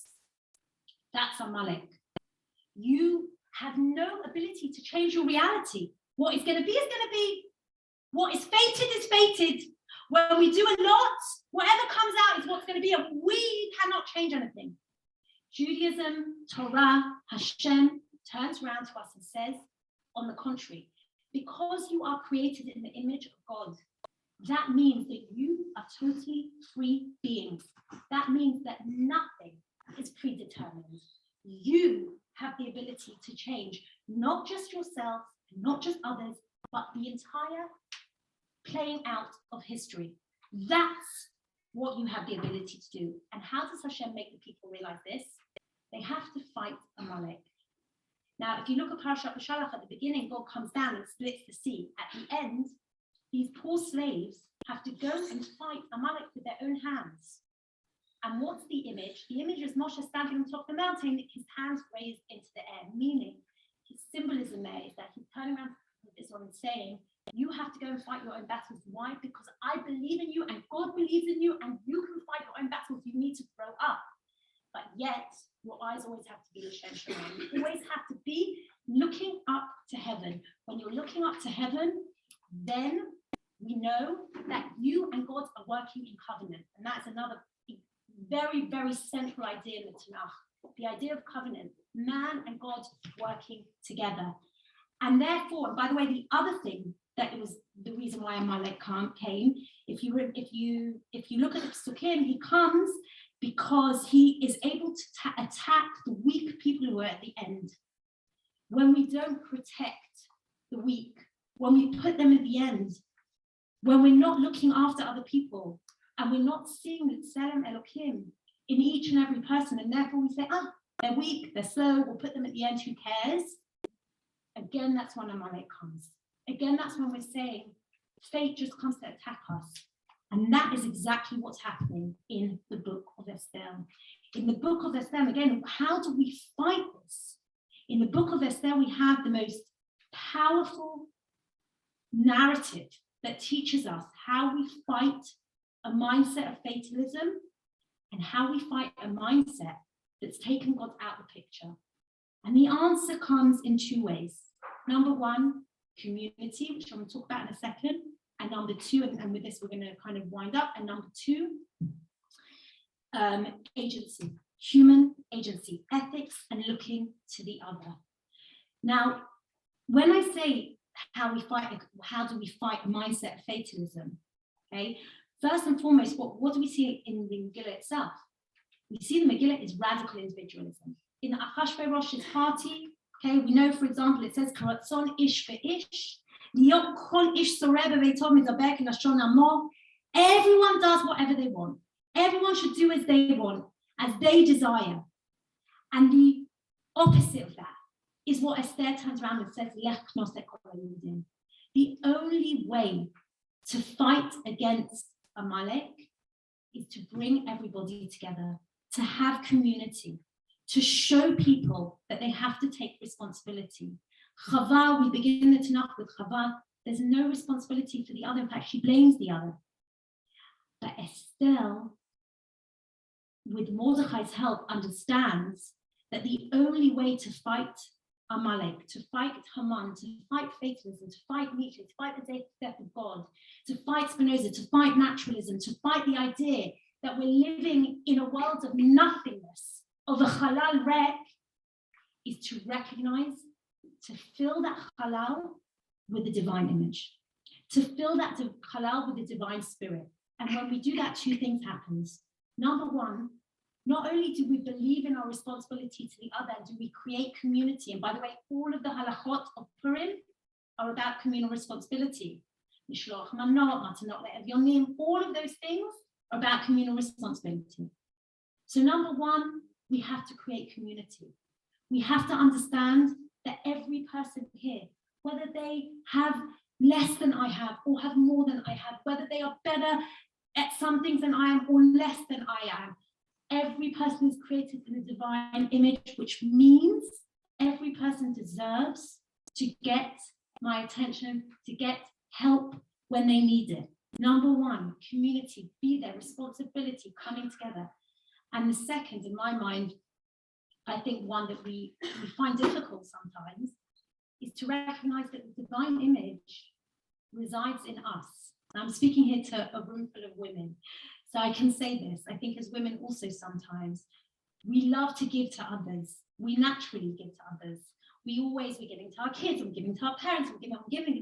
That's Amalek. You have no ability to change your reality. What is going to be is going to be. What is fated is fated. When we do a lot, whatever comes out is what's going to be. We cannot change anything. Judaism, Torah, Hashem turns around to us and says, on the contrary, because you are created in the image of God, that means that you are totally free beings. That means that nothing is predetermined. You have the ability to change, not just yourself, not just others, but the entire playing out of history. That's what you have the ability to do. And how does Hashem make the people realize this? They have to fight Amalek. Now, if you look at Parashat Beshalach at the beginning, God comes down and splits the sea. At the end, these poor slaves have to go and fight Amalek with their own hands. And what's the image? The image is Moshe standing on top of the mountain, his hands raised into the air, meaning his symbolism there is that he's turning around to Israel and saying, you have to go and fight your own battles. Why? Because I believe in you and God believes in you and you can fight your own battles. You need to grow up. But yet, your eyes always have to be L'Shem Shamayim. You always have to be looking up to heaven. When you're looking up to heaven, then we know that you and God are working in covenant. And that's another very, very central idea in the Tanakh. The idea of covenant, man and God working together. And therefore, and by the way, the other thing that it was the reason why Amalek came, if you look at the Psukim, he comes because he is able to attack the weak people who are at the end. When we don't protect the weak, when we put them at the end, when we're not looking after other people, and we're not seeing the B'Tselem Elokim in each and every person, and therefore we say, they're weak, they're slow, we'll put them at the end, who cares? Again, that's when Amalek comes. Again, that's when we're saying, fate just comes to attack us. And that is exactly what's happening in the book of Esther. In the book of Esther, again, how do we fight this? In the book of Esther, we have the most powerful narrative that teaches us how we fight a mindset of fatalism and how we fight a mindset that's taken God out of the picture. And the answer comes in two ways. Number one, community, which I'm going to talk about in a second. And number two, and with this, we're going to kind of wind up. And number two, agency, human agency, ethics, and looking to the other. Now, when I say how do we fight mindset of fatalism? Okay, first and foremost, what do we see in the Megillah itself? We see the Megillah is radical individualism. In the Achashverosh's party, okay, we know, for example, it says Karatzon ish ve'ish. Everyone does whatever they want. Everyone should do as they want, as they desire. And the opposite of that is what Esther turns around and says, the only way to fight against Amalek is to bring everybody together, to have community, to show people that they have to take responsibility. Chava, we begin the Tanakh with Chava. There's no responsibility for the other. In fact, she blames the other. But Esther, with Mordechai's help, understands that the only way to fight Amalek, to fight Haman, to fight fatalism, to fight Nietzsche, to fight the death of God, to fight Spinoza, to fight naturalism, to fight the idea that we're living in a world of nothingness, of a halal wreck, is to recognize, to fill that halal with the divine image, to fill that halal with the divine spirit. And when we do that, two things happens. Number one, not only do we believe in our responsibility to the other, do we create community. And by the way, all of the halachot of Purim are about communal responsibility. Mishloach manot, matanot le'evyonim, all of those things are about communal responsibility. So number one, we have to create community. We have to understand that every person here, whether they have less than I have or have more than I have, whether they are better at some things than I am or less than I am, every person is created in a divine image, which means every person deserves to get my attention, to get help when they need it. Number one, community, be there, responsibility, coming together. And the second, in my mind, I think one that we find difficult sometimes, is to recognize that the divine image resides in us. I'm speaking here to a room full of women. So I can say this, I think as women also sometimes, we love to give to others. We naturally give to others. We're giving to our kids, we're giving to our parents, we're giving.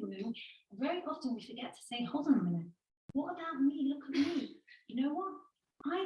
Very often we forget to say, hold on a minute, what about me? Look at me. You know what? I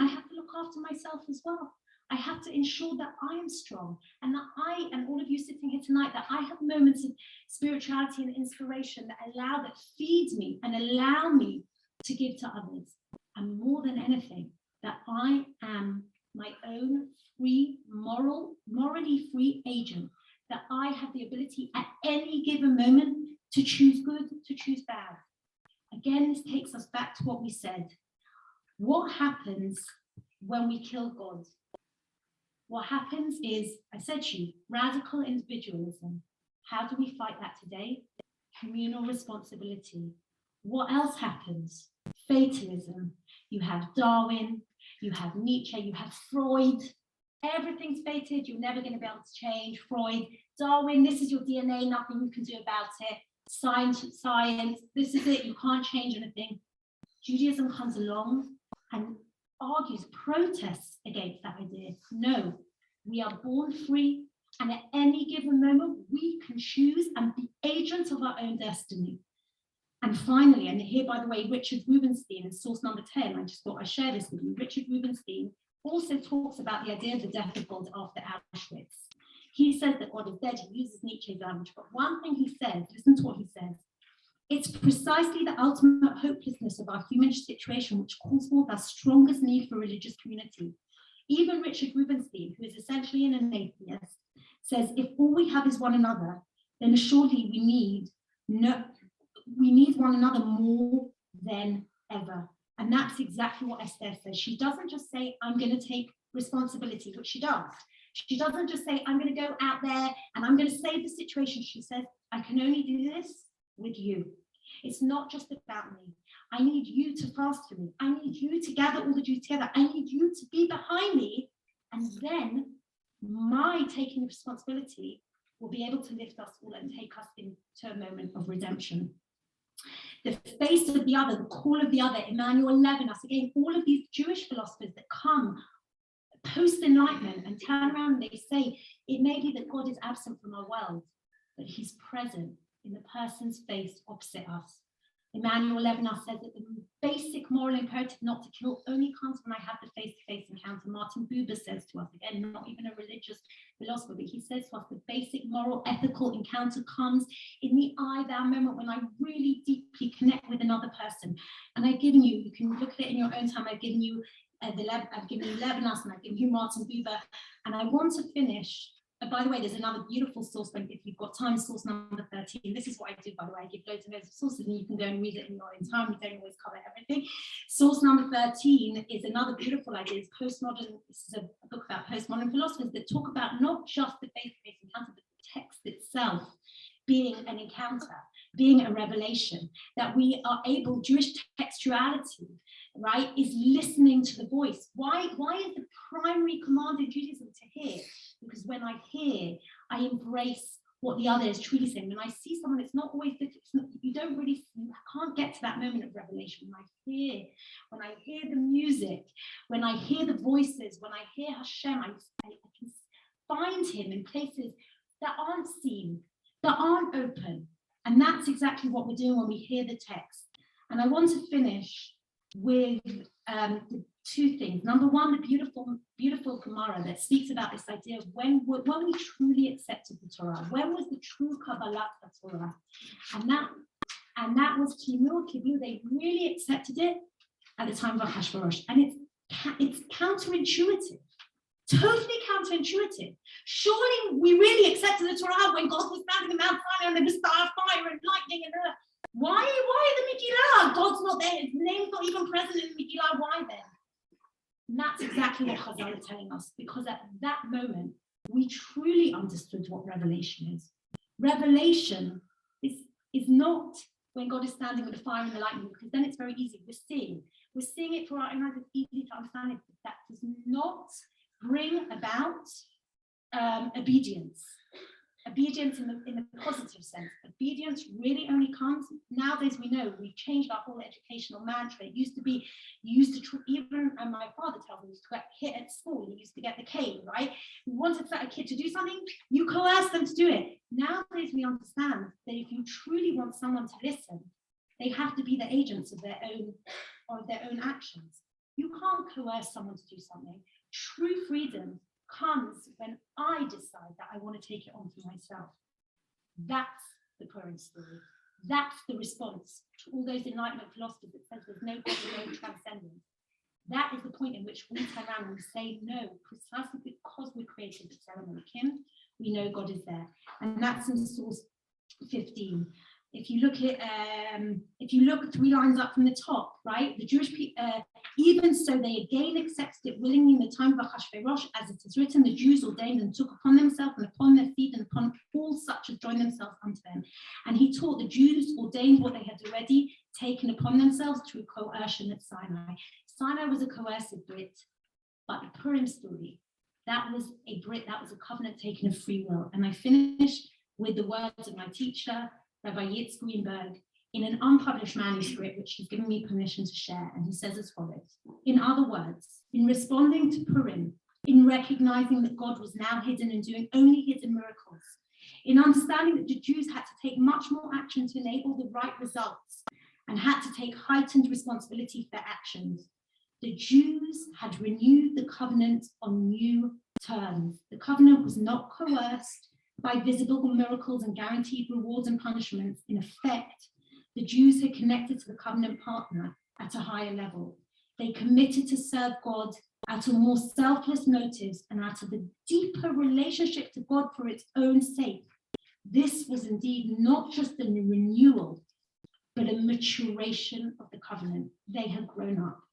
have to look after myself as well. I have to ensure that I am strong and that I, and all of you sitting here tonight, that I have moments of spirituality and inspiration that feeds me and allow me to give to others. And more than anything, that I am my own free, morally free agent, that I have the ability at any given moment to choose good, to choose bad. Again, this takes us back to what we said. What happens when we kill God? What happens is, I said to you, radical individualism. How do we fight that today? Communal responsibility. What else happens? Fatalism. You have Darwin, you have Nietzsche, you have Freud. Everything's fated, you're never going to be able to change. Freud, Darwin, this is your DNA, nothing you can do about it. Science, this is it, you can't change anything. Judaism comes along and argues, protests against that idea. No, we are born free, and at any given moment, we can choose and be agents of our own destiny. And finally, and here, by the way, Richard Rubenstein in source number 10, I just thought I'd share this with you. Richard Rubenstein also talks about the idea of the death of God after Auschwitz. He says that God is dead. He uses Nietzsche's language, but one thing he says, listen to what he says. It's precisely the ultimate hopelessness of our human situation which calls forth our strongest need for religious community. Even Richard Rubenstein, who is essentially an atheist, says if all we have is one another, then surely we need one another more than ever. And that's exactly what Esther says. She doesn't just say, I'm going to take responsibility, which she does. She doesn't just say, I'm going to go out there and I'm going to save the situation. She says, I can only do this with you. It's not just about me. I need you to fast for me. I need you to gather all the Jews together. I need you to be behind me. And then my taking responsibility will be able to lift us all and take us into a moment of redemption. The face of the other, the call of the other, Emmanuel Levinas, again, all of these Jewish philosophers that come post-enlightenment and turn around and they say, it may be that God is absent from our world, but he's present in the person's face opposite us. Emmanuel Levinas says that the basic moral imperative not to kill only comes when I have the face-to-face encounter. Martin Buber says to us, again, not even a religious philosopher, but he says to us the basic moral ethical encounter comes in the I thou moment when I really deeply connect with another person. And I've given you can look at it in your own time. I've given you Levinas and I've given you Martin Buber. And I want to finish. By the way, there's another beautiful source, but if you've got time, source number 13. This is what I do, by the way. I give loads and loads of sources and you can go and read it in your own time. You don't always cover everything. Source number 13 is another beautiful idea. It's postmodern. This is a book about postmodern philosophers that talk about not just the face-to-face encounter, but the text itself being an encounter, being a revelation, that we are able, Jewish textuality, right, is listening to the voice. Why is the primary command in Judaism to hear? because when I hear, I embrace what the other is truly saying. When I see someone, it's not always, you can't get to that moment of revelation. When I hear the music, when I hear the voices, when I hear Hashem, I can find him in places that aren't seen, that aren't open. And that's exactly what we're doing when we hear the text. And I want to finish with the two things. Number one, the beautiful Gemara that speaks about this idea of when we truly accepted the Torah. When was the true Kabbalat Torah? And that was Kimur Kibbutz. They really accepted it at the time of Achashverosh. And it's counterintuitive. Totally counterintuitive. Surely we really accepted the Torah when God was standing in Mount Sinai and there was fire and lightning and why the Megillah? God's not there. His name's not even present in the Megillah. Why then? And that's exactly what Chazal is telling us, because at that moment we truly understood what revelation is. Revelation is not when God is standing with the fire and the lightning, because then it's very easy. We're seeing it for our own eyes. It's easy to understand it, but that does not bring about obedience in the positive sense. Obedience really only comes nowadays. We know we've changed our whole educational mantra. It used to be even my father tells me, used to get hit at school. You used to get the cane, right? You wanted a kid to do something, you coerce them to do it. Nowadays we understand that if you truly want someone to listen, they have to be the agents of their own actions. You can't coerce someone to do something. True freedom comes when I decide that I want to take it on for myself. That's the Purim story. That's the response to all those Enlightenment philosophers that says there's no God and no transcendence. That is the point in which we turn around and we say no, precisely because we're created to celebrate Him. We know God is there, and that's in source 15. If you look 3 lines up from the top, right, the Jewish people, even so they again accepted it willingly in the time of Achashverosh, as it is written, the Jews ordained and took upon themselves and upon their feet and upon all such as joined themselves unto them. And he taught the Jews ordained what they had already taken upon themselves through coercion at Sinai. Sinai was a coercive Brit, but the Purim story, that was a covenant taken of free will. And I finish with the words of my teacher, Rabbi Yitz Greenberg, in an unpublished manuscript, which he's given me permission to share. And he says as follows: in other words, in responding to Purim, in recognizing that God was now hidden and doing only hidden miracles, in understanding that the Jews had to take much more action to enable the right results and had to take heightened responsibility for their actions, the Jews had renewed the covenant on new terms. The covenant was not coerced by visible miracles and guaranteed rewards and punishments. In effect, the Jews had connected to the covenant partner at a higher level. They committed to serve God out of more selfless motives and out of a deeper relationship to God for its own sake. This was indeed not just a renewal, but a maturation of the covenant. They had grown up.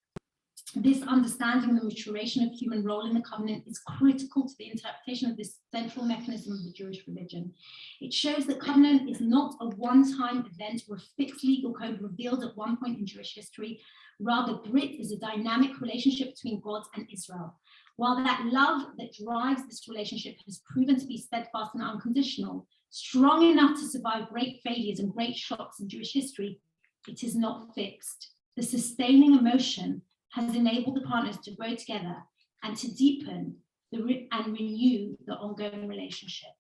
This understanding of the maturation of human role in the covenant is critical to the interpretation of this central mechanism of the Jewish religion. It shows that covenant is not a one-time event or a fixed legal code revealed at one point in Jewish history. Rather, Brit is a dynamic relationship between God and Israel. While that love that drives this relationship has proven to be steadfast and unconditional, strong enough to survive great failures and great shocks in Jewish history, it is not fixed. The sustaining emotion has enabled the partners to grow together and to deepen and renew the ongoing relationship.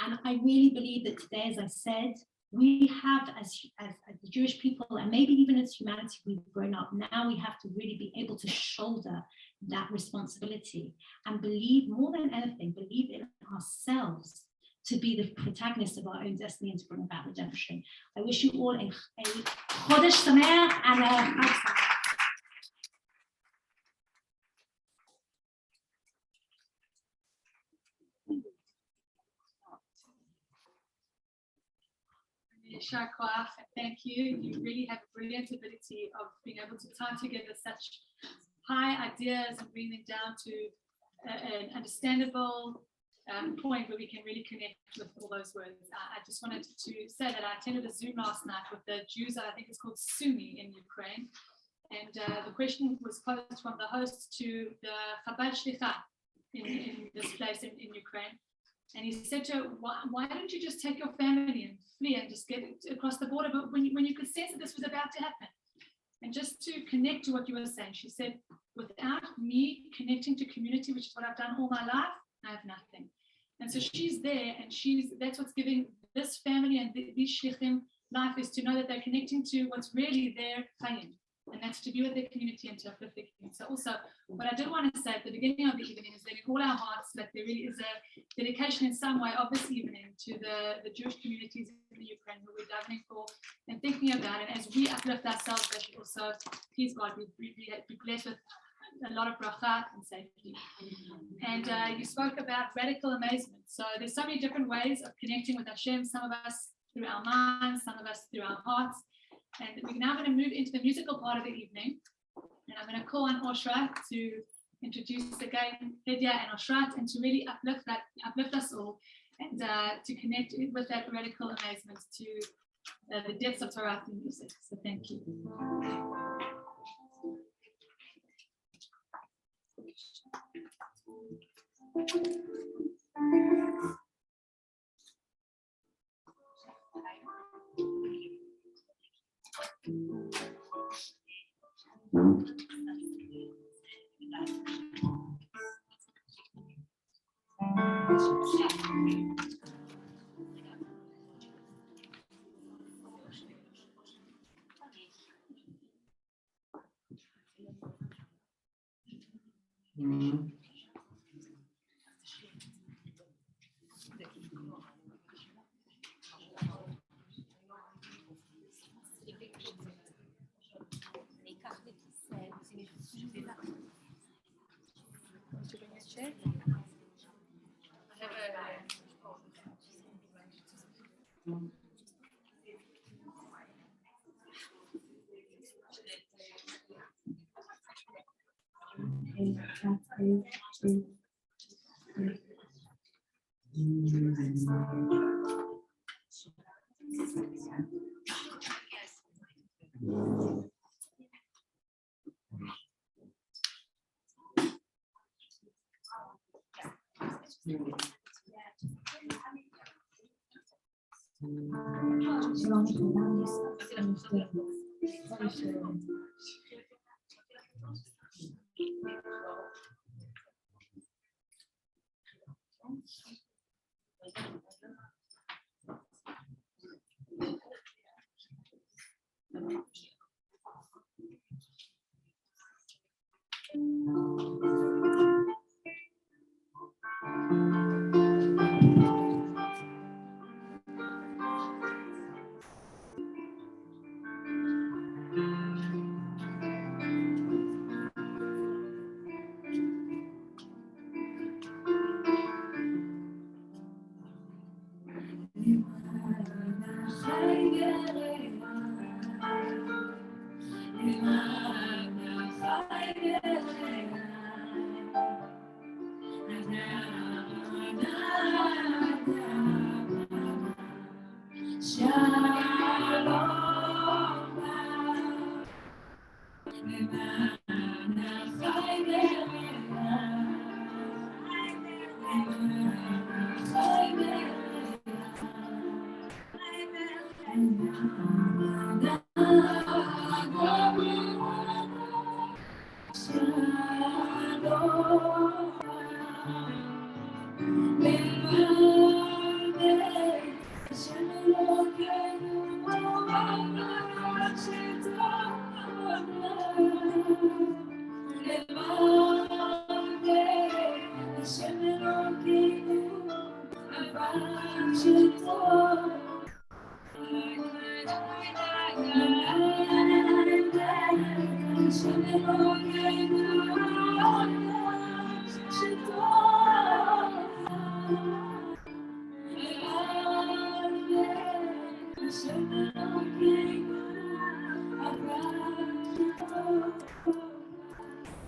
And I really believe that today, as I said, we have, as the Jewish people, and maybe even as humanity, we've grown up. Now we have to really be able to shoulder that responsibility and believe, more than anything, believe in ourselves to be the protagonists of our own destiny and to bring about redemption. I wish you all a Chodesh Sameach and a Chag Sameach. Yashar Koach, thank you. You really have a brilliant ability of being able to tie together such high ideas and bring them down to an understandable point where we can really connect with all those words. I just wanted to say that I attended a Zoom last night with the Jews that I think is called Sunni in Ukraine. And the question was posed from the host to the Chabad Shlicha. in this place in Ukraine. And he said to her, why don't you just take your family and flee and just get across the border? But when you could sense that this was about to happen. And just to connect to what you were saying, she said, without me connecting to community, which is what I've done all my life, I have nothing. And so she's there, and that's what's giving this family and these shlichim life, is to know that they're connecting to what's really their chayim, and that's to be with their community and to uplift their community. So also, what I did want to say at the beginning of the evening is that in all our hearts, that there really is a dedication in some way of this evening to the Jewish communities in the Ukraine who we're davening for and thinking about. And as we uplift ourselves, that should also, please God, be blessed with a lot of bracha and safety. And you spoke about radical amazement. So there's so many different ways of connecting with Hashem, some of us through our minds, some of us through our hearts. And we're now going to move into the musical part of the evening. And I'm going to call on Oshrat to introduce again Hedia and Oshrat, and to really uplift us all, and to connect with that radical amazement to the depths of Torah through music. So thank you.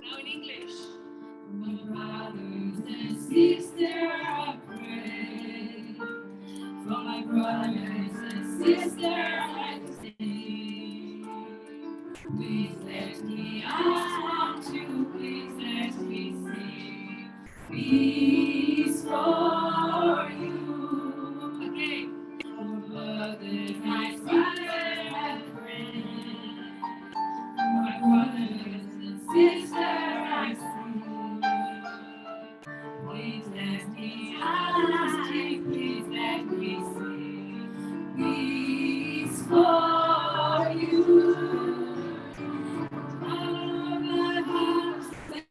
Now in English. My brothers and sisters, I pray. For my brothers and sisters, I sing. Please let me, I want to, please let me sing. Peace for you. Okay. Brothers, my father and friend. My brothers and sisters, I see. Please let me ask, please let me sing. Peace for you.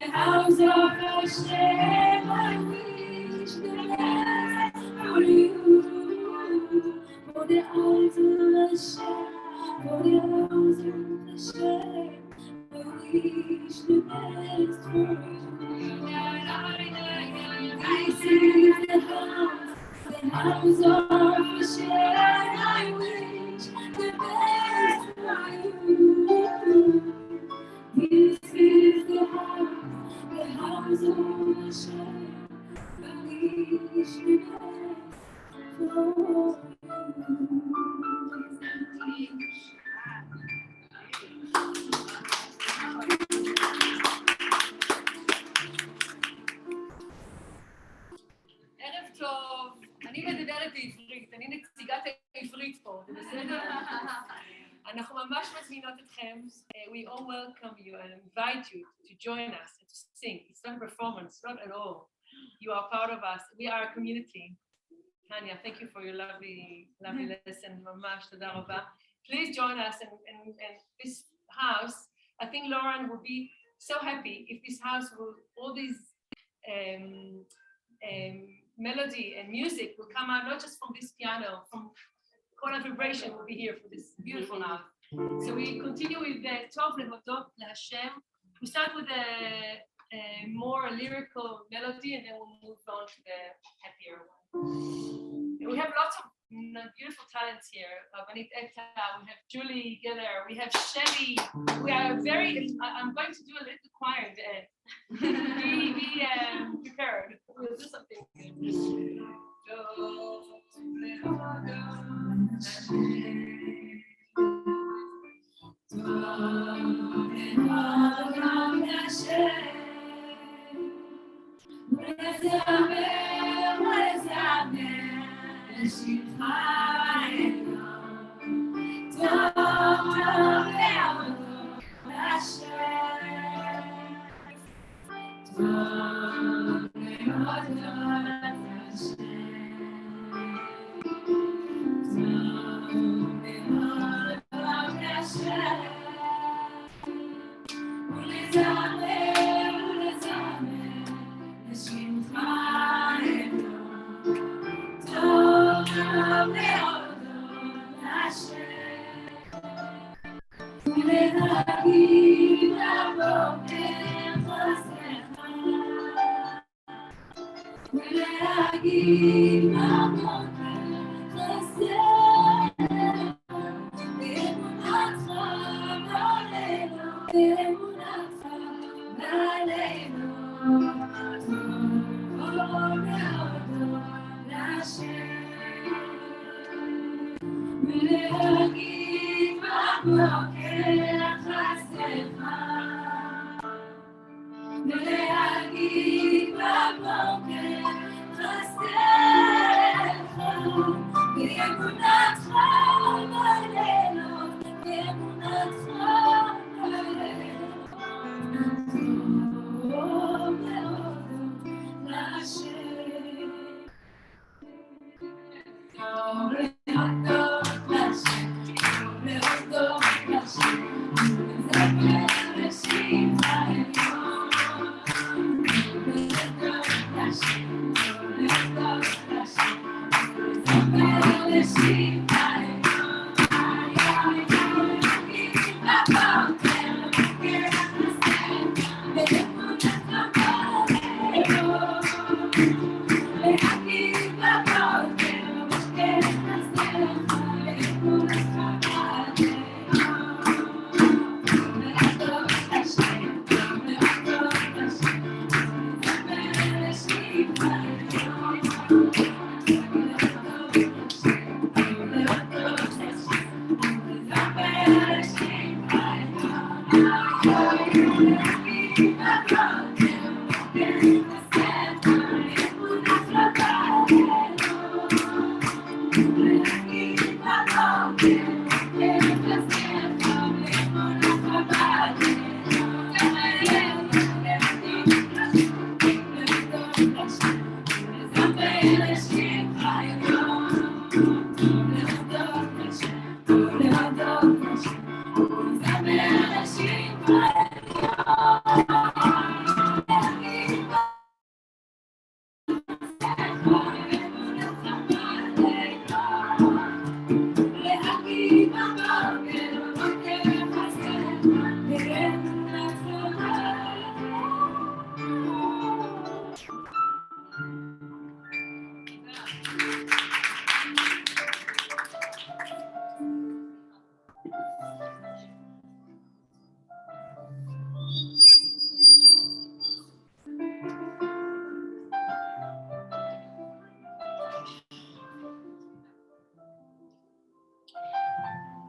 The house of Hashem, I wish the best for you. For the house of Hashem, for the house of Hashem, I wish the best for you. This is the house of Hashem, I wish the best for you. This is the house of Hashem, I wish the best for you. ערב טוב, אני מדברת בעברית, אני נציגת העברית פה, זה בסדר? אנחנו ממש מזמינות אתכם, we all welcome you and invite you to join us and to sing. It's not a performance, not at all. You are part of us, we are a community. Tanya, thank you for your lovely lesson, ממש, תודה רבה. Please join us and this house, I think Lauren will be so happy if this house will, all these melody and music will come out not just from this piano, from Kol Vibration will be here for this beautiful house. So we continue with the Tov Lehodot LaHashem. We start with a more lyrical melody and then we'll move on to the happier one. And we have lots of beautiful talents here. Vanit Etta, we have Julie Giller, we have Shelly. We are I'm going to do a little choir in the end. Be prepared. We'll do something good.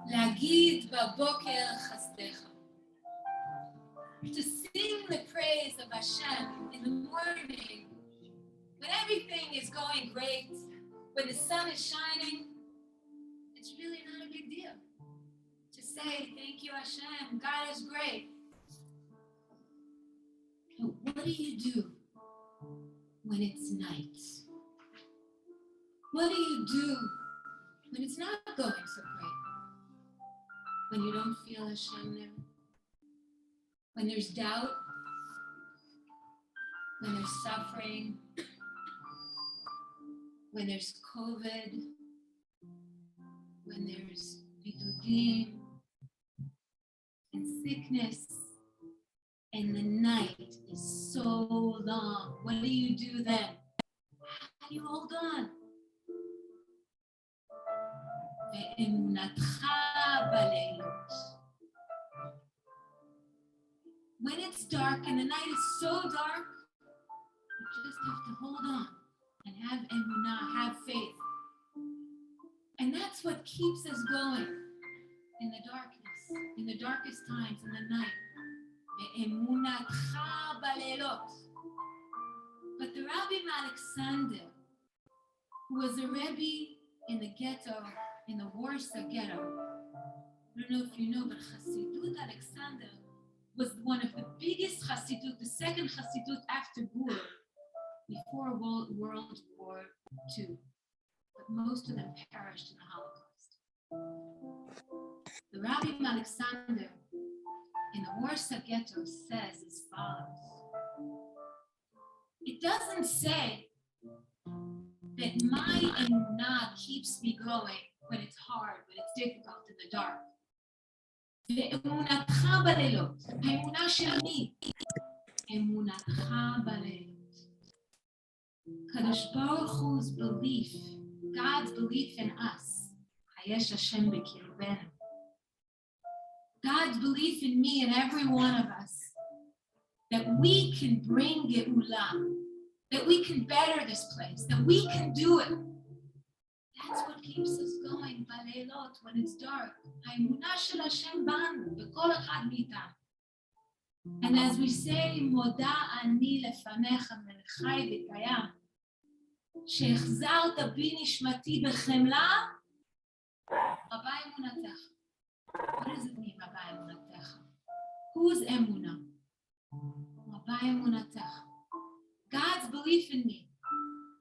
להגיד בבוקר חסדך. To sing the praise of Hashem in the morning, when everything is going great, when the sun is shining, it's really not a big deal. To say, thank you Hashem, God is great. But what do you do when it's night? What do you do when it's not going so great? When you don't feel Hashem there? When there's doubt? When there's suffering? When there's COVID? When there's bitudim and sickness? And the night is so long. What do you do then? How do you hold on? ואמונתך בלילות. When it's dark and the night is so dark, you just have to hold on and have emunah, have faith. And that's what keeps us going in the darkness, in the darkest times, in the night. ואמונתך בלילות. But the Rabbi Alexander, who was a Rebbe in the ghetto, in the Warsaw ghetto. I don't know if you know, but Chassidut Alexander was one of the biggest Chassidut, the second Chassidut after Gur, before World War II. But most of them perished in the Holocaust. The Rabbi Alexander in the Warsaw ghetto says as follows. It doesn't say that my emunah keeps me going when it's hard, when it's difficult in the dark. ואמונתך בלילות, האמונה של מי? אמונתך בלילות. Kadosh Baruch Hu's belief, God's belief in us, Hayesh Hashem b'kirubenu. God's belief in me and every one of us, that we can bring Geulah, that we can better this place, that we can do it. That's what keeps us going בלילות when it's dark. האמונה של השם בנו, בכל אחד מאיתנו. And as we say, מודה אני לפניך מלכי וקיים, שהחזרת בי נשמתי בחמלה, רבה אמונתך. What does it mean, רבה אמונתך? Whose אמונה? רבה אמונתך. God's belief in me,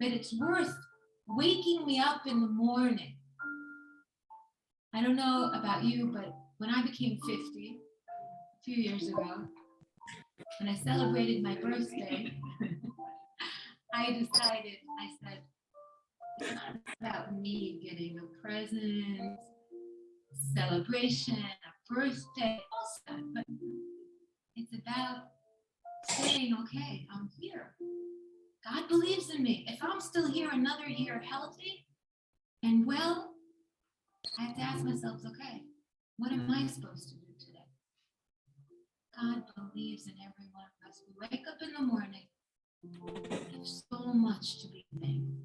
that it's worth waking me up in the morning. I don't know about you, but when I became 50, a few years ago, when I celebrated my birthday, I said, it's not about me getting a present, celebration, a birthday, all that, but it's about saying, okay, I'm here. God believes in me. If I'm still here another year healthy and well, I have to ask myself, okay, what am I supposed to do today? God believes in every one of us. We wake up in the morning, there's so much to be thankful.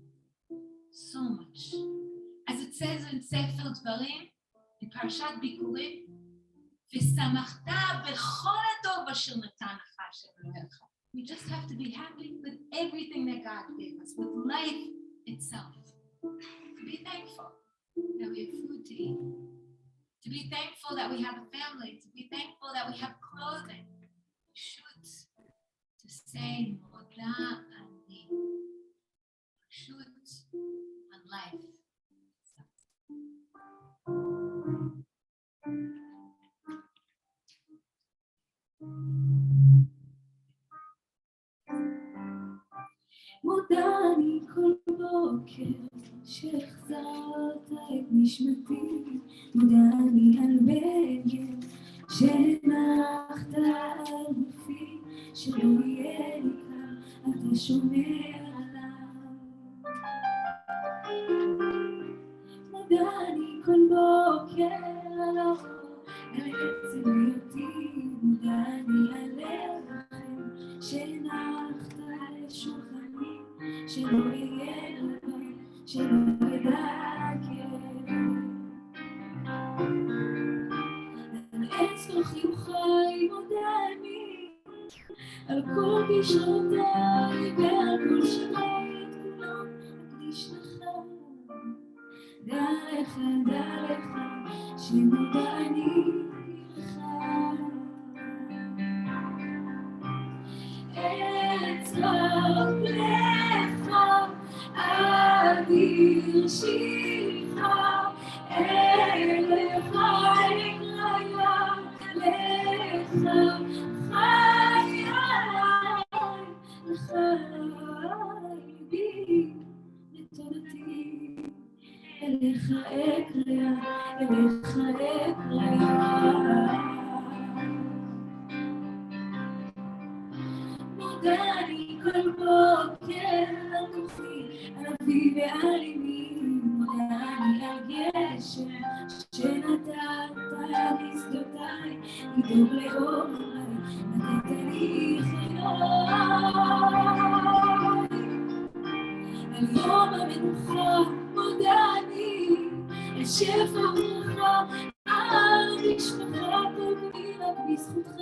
So much. As it says in Sefer Dvarim, in Parashat Bikurim, ושמחת בכל הטוב אשר נתן לך השם אלוהיך. We just have to be happy with everything that God gave us, with life itself. To be thankful that we have food to eat. To be thankful that we have a family. To be thankful that we have clothing. Shoot. To say, Moda ani. Shoot on life. בוקר שהחזרת את נשמתי, מודה אני על בגד שהנחת על גופי, שלא יהיה לי קל, אתה שומר עליי. מודה אני כל בוקר על האור, על עצם היותי, מודה אני על הלחם שהנחת על שולחני, שלא יהיה לבן, שלא ידע כאב. על עץ כל חיוכי מודה אני, על כל כישרונותיי ועל כל שיריי את כולם אקדיש לך. דע לך שמודה אני לך. אצעק לך אדיר שמך, אליך אקרא לך חיי, לך ליבי לתודתי, אליך אקרא, אליך אקרא. מודה אני כל בוקר על כוחי, על אבי ועל אמי, מודה אני על גשם שנתת בשדותיי, לדאוג לאורי, נתת לי חיי. על יום המנוחה מודה אני, על שפע וברכה, על משפחה תודי רק בזכותך.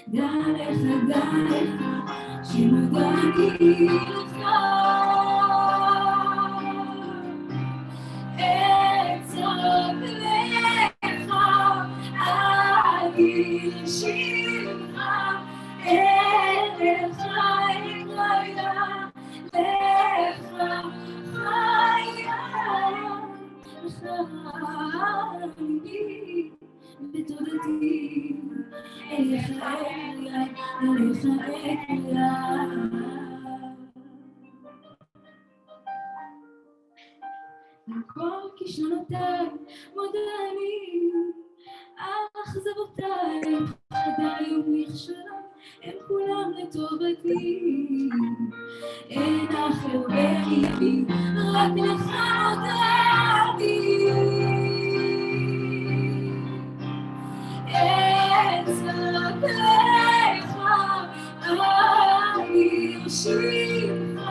דע לך שמודה אני לך. אצעק לך אדיר שמך, אליך אקרא לך חיי, לך ליבי בתודתי, אליך אקרא, אליך אקרא. על כל כישלונותיי מודה אני, על אכזבותיי, פחדיי ומכשליי, הם כולם לטובתי. אין אחר בליבי, רק לך הודעתי. אצעק לך אדיר שמך,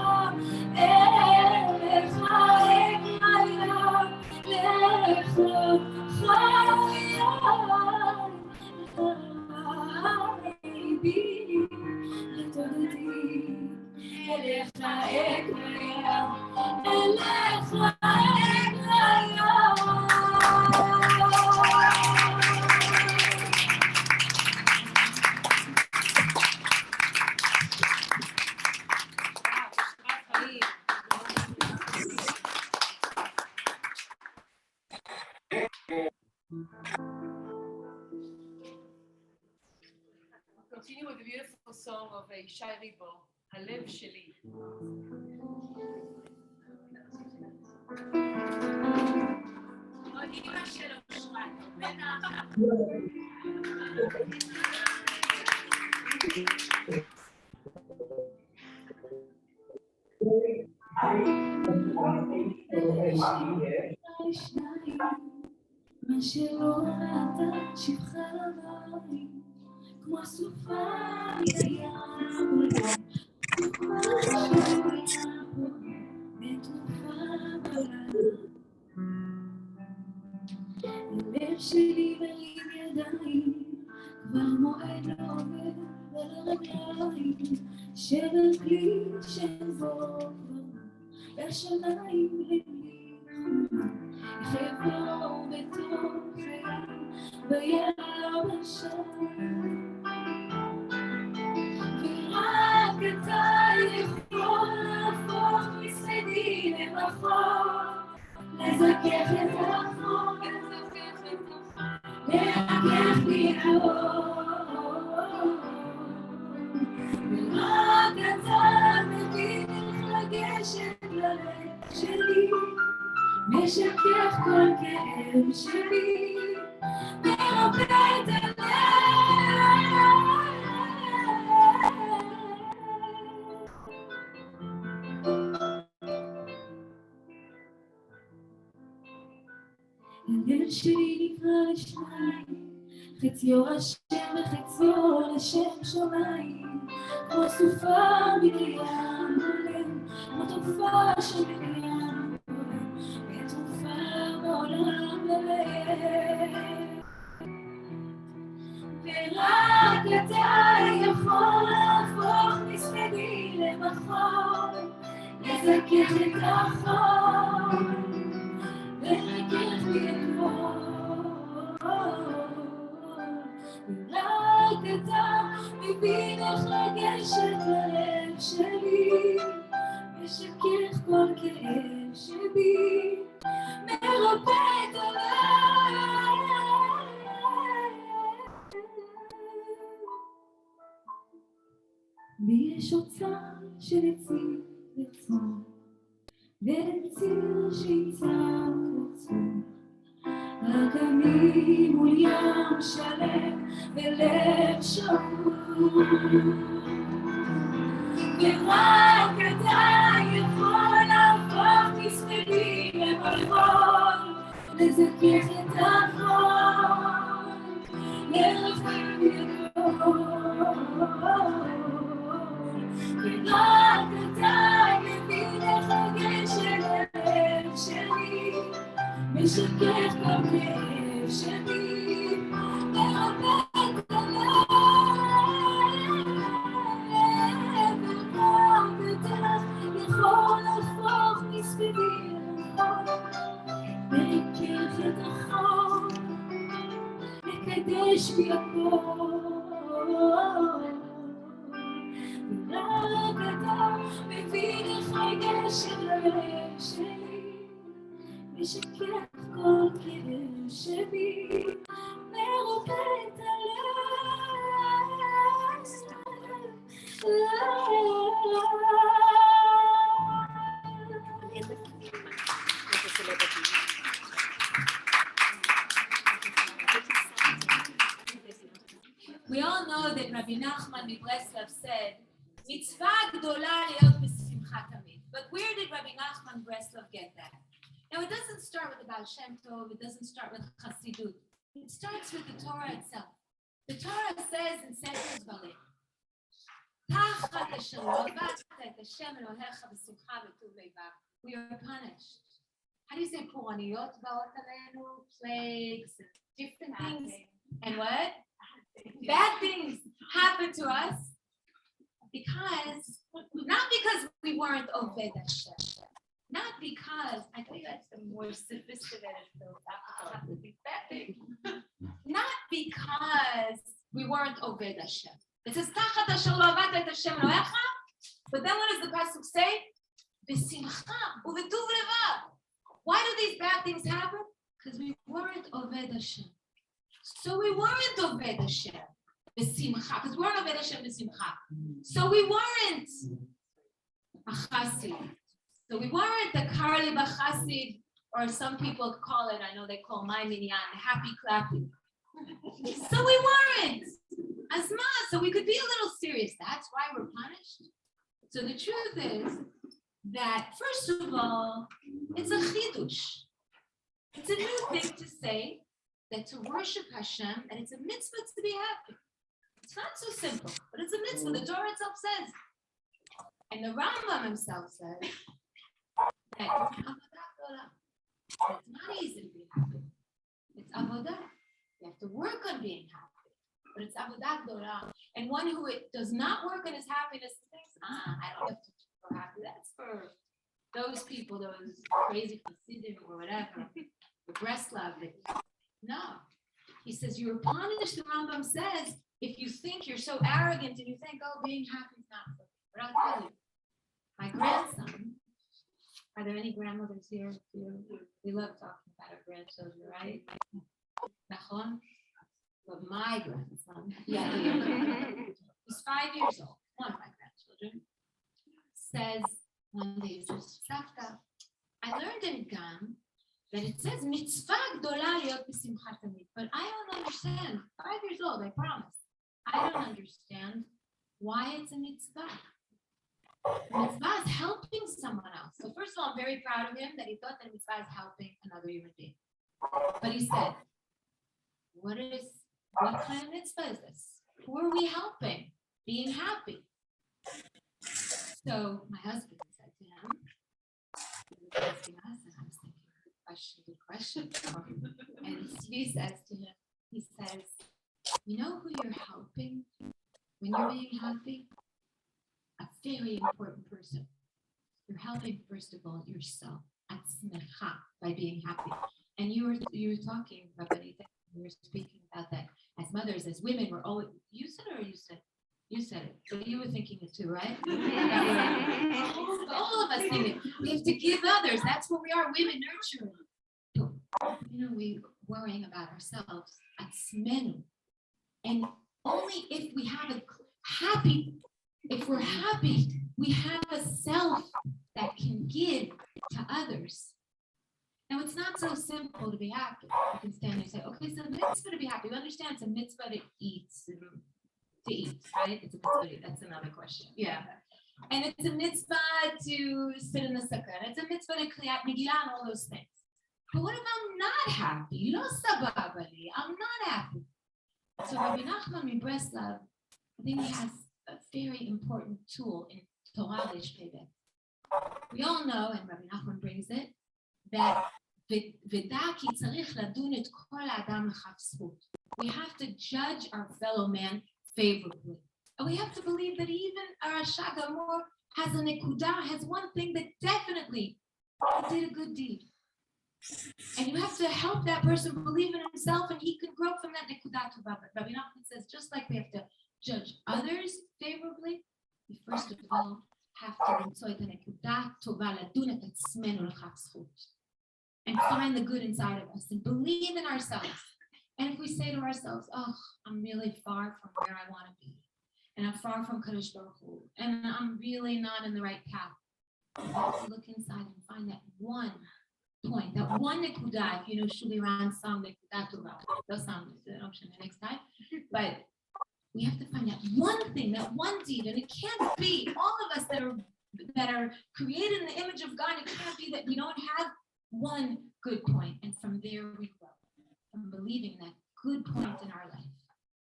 אליך אקרא לך חיי, ליבי לתודתי, אליך אקרא, אליך אקרא. Continue with the beautiful song of Shai Ribo, הלב שלי. עוד אמא שלו אושרת, בטח. מה שלא ראתה שפחה למים, כמו סופה לים, כמו שהיה פה בתנופה בעולם. הלב שלי מרים ידיים, כבר מועד לא עומד על הרגליים, שבר כלי שבו כבר לשמיים הבליחו, איך יבואו בתוך חיים ביבשה. ורק אתה יכול להפוך מסעדי למחור, לזכך את החור, להכך בי האור. ורק אתה מבין איך לגשת הלב שלי, משכך כל כאב שלי, מרפא את הלב. הלב שלי נקרא לשניים, חציו השם וחציו לשם שמיים, כמו סופה מרים עולם, כמו תרופה של מרים עולם, ותרופה בעולם ללב. ורק אתה יכול להפוך מספדי למחול, לזכך את החול, ולקח לי את ורק אתה מבין איך לגשת ללב שלי, משכך כל כאב שבי, מרפא את הלב. בי יש אוצר של עצים וצאן, וציר שיצעק לצום, רק אני מול ים שלם ולב שבור, ורק אתה יכול להפוך מספדי למלבול, לזכך את החול, לרחם ידו, ורק אתה מבין איך לגשת ללב שלי, משכך כל כאב שלי, מרפא את הלב. ורק אתה יכול להפוך מספדי לחול, ולקח את החול, לקדש בי הכל. ורק אתה מבין איך לגשת ללב שלי, משכך כל כאב שבי, מרפא את We all know that Rabbi Nachman Mibreslav said, mitzvah gdola liot b'simcha tamid. But where did Rabbi Nachman Breslav get that? Now, it doesn't start with the Baal Shem Tov, it doesn't start with Chassidut. It starts with the Torah itself. The Torah says in Sefer Dvarim, "Tachat asher lo avat et Hashem Elohecha b'simcha v'tuv leivav." We are punished. How do you say puraniyot ba'ot aleinu? Plagues, different things. And what? Bad things happen to us not because we weren't Oved Hashem. Not because, I think that's the more sophisticated philosophical thing. Not because we weren't Oved Hashem. It says, Tachat asher lo avat et Hashem Elohecha. But then what does the pasuk say? B'simcha u'v'tuv levav. Why do these bad things happen? Because we weren't Oved Hashem. So we weren't Oved Hashem b'simcha, because we weren't Oved Hashem b'simcha. So we weren't a chassid. So we weren't the Karli B'chassid, or some people call it, I know they call my minyan, happy clapping. So we weren't. Asma, so we could be a little serious. That's why we're punished. So the truth is that, first of all, it's a chidush. It's a new thing to say that to worship Hashem, and it's a mitzvah to be happy. It's not so simple, but it's a mitzvah. The Torah itself says. And the Rambam himself says that it's not easy to be happy. It's avodah. You have to work on being happy. But it's avodah gdolah. And one who does not work on his happiness thinks, I don't have to be happy. That's for those people, those crazy Hasidim or whatever, the Breslav. No. He says, you're punished, the Rambam says, if you think you're so arrogant and you think, oh, being happy is not for me. But I'll tell you, my grandson, are there any grandmothers here? We love talking about our grandchildren, right? Nachon? But my grandson, he's 5 years old, one of my grandchildren, says one day he says, Savta, I learned in Gam that it says mitzvah gdola liot b'simcha tamid, but I don't understand. 5 years old, I promise. I don't understand why it's a mitzvah. Mitzvah is helping someone else. So first of all, I'm very proud of him that he thought that mitzvah is helping another human being. But he said, what kind of mitzvah is this? Who are we helping? Being happy. So my husband said to him, he was asking us, and I was thinking, good question. And he says to him, he says, you know who you're helping when you're being happy? A very important person. You're helping, first of all, yourself, atzmecha, by being happy. And you were talking, Rabbi, we were speaking about that as mothers, as women, we're always, you said it or you said it? You said it, so you were thinking it too, right? All of us think it. We have to give others. That's what we are, women nurturing. You know, we worrying about ourselves. Atzmenu. And only if we have a happy, if we're happy, we have a self that can give to others. Now, it's not so simple to be happy. You can stand there and say, okay, so mitzvah to be happy. We understand it's a mitzvah to eat, right? It's a mitzvah to eat. That's another question. Yeah. And it's a mitzvah to sit in the sukkah. And it's a mitzvah to kliyat megillah and all those things. But what if I'm not happy? Lo sababali. I'm not happy. So Rabbi Nachman Mibreslav, I think he has a very important tool in Torah Reish Pei Bet. We all know, and Rabbi Nachman brings it, that we have to judge our fellow man favorably. And we have to believe that even Rasha Gamor has a nekudah, has one thing that definitely did a good deed. And you have to help that person believe in himself, and he can grow from that nekudah tovah. But Rabbi Nachman says, just like we have to judge others favorably, we first of all have to lמצוא את הנקודה טובה, לדון את עצמנו לכף זכות. And find the good inside of us and believe in ourselves. And if we say to ourselves, oh, I'm really far from where I want to be, and I'm far from Kadosh Baruch Hu, and I'm really not in the right path, we have to look inside and find that one point, that one nekudah. If you know Shuli Ran's song, Nekudah Tova, they'll sound the option the next time. But we have to find that one thing, that one deed, and it can't be all of us that are created in the image of God. It can't be that we don't have one good point, and from there we grow, from believing that good point in our life,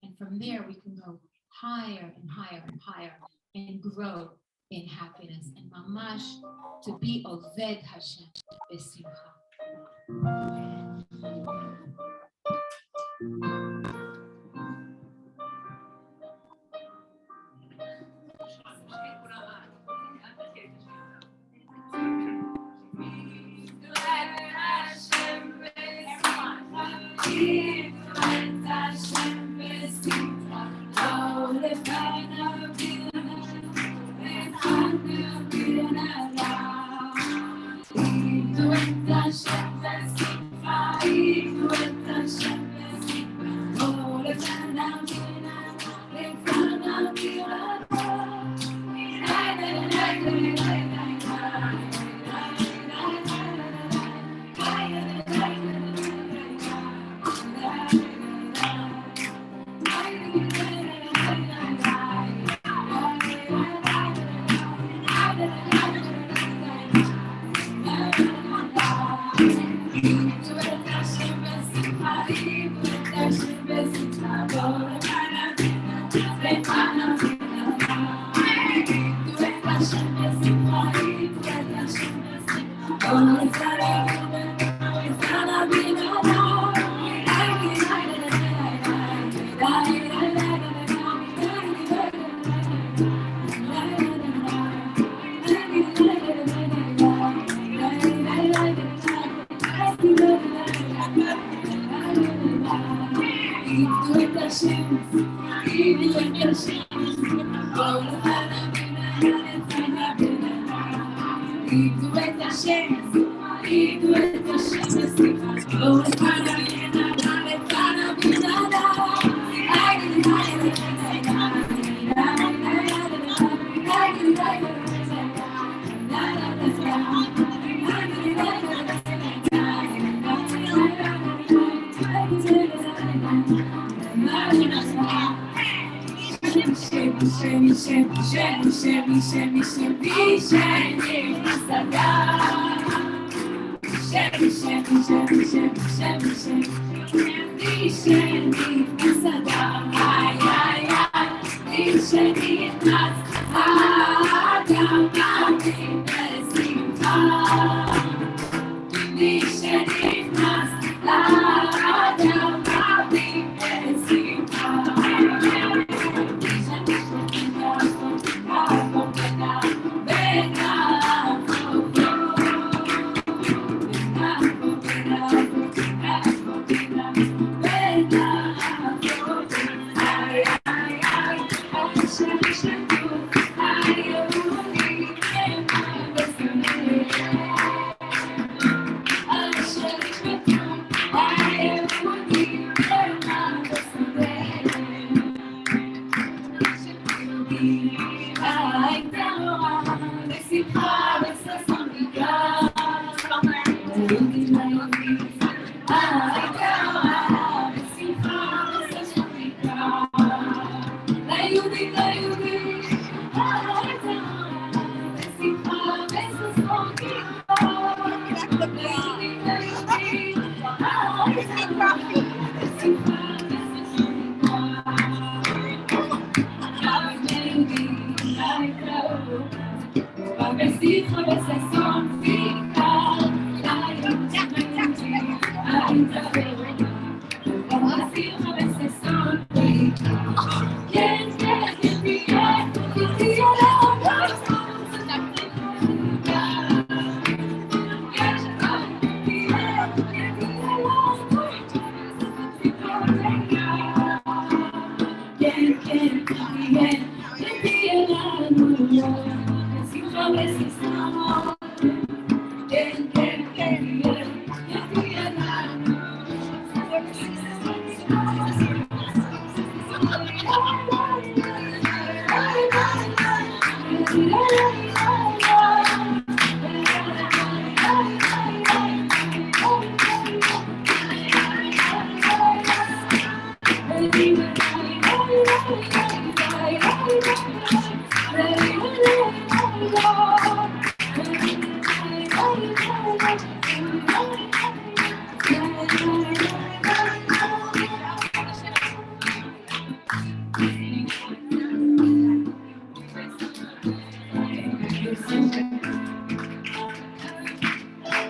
and from there we can go higher and higher and higher and grow in happiness and mamash to be Oved Hashem B'Simcha.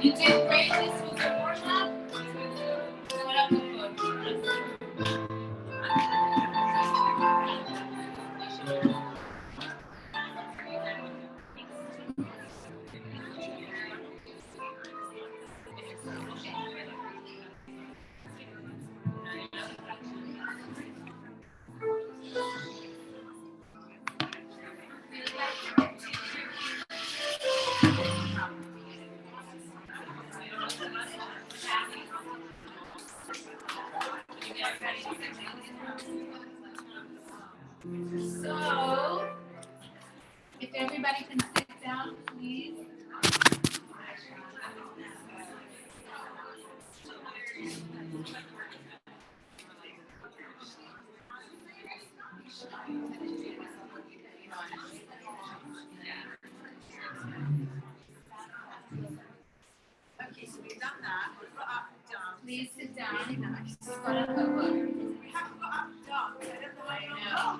You did great. This was a warm-up. What up, So, if everybody can sit down, please. Okay, so we've done that. We've got up and down. Please sit down. Got up and look. We haven't got up and down. I know.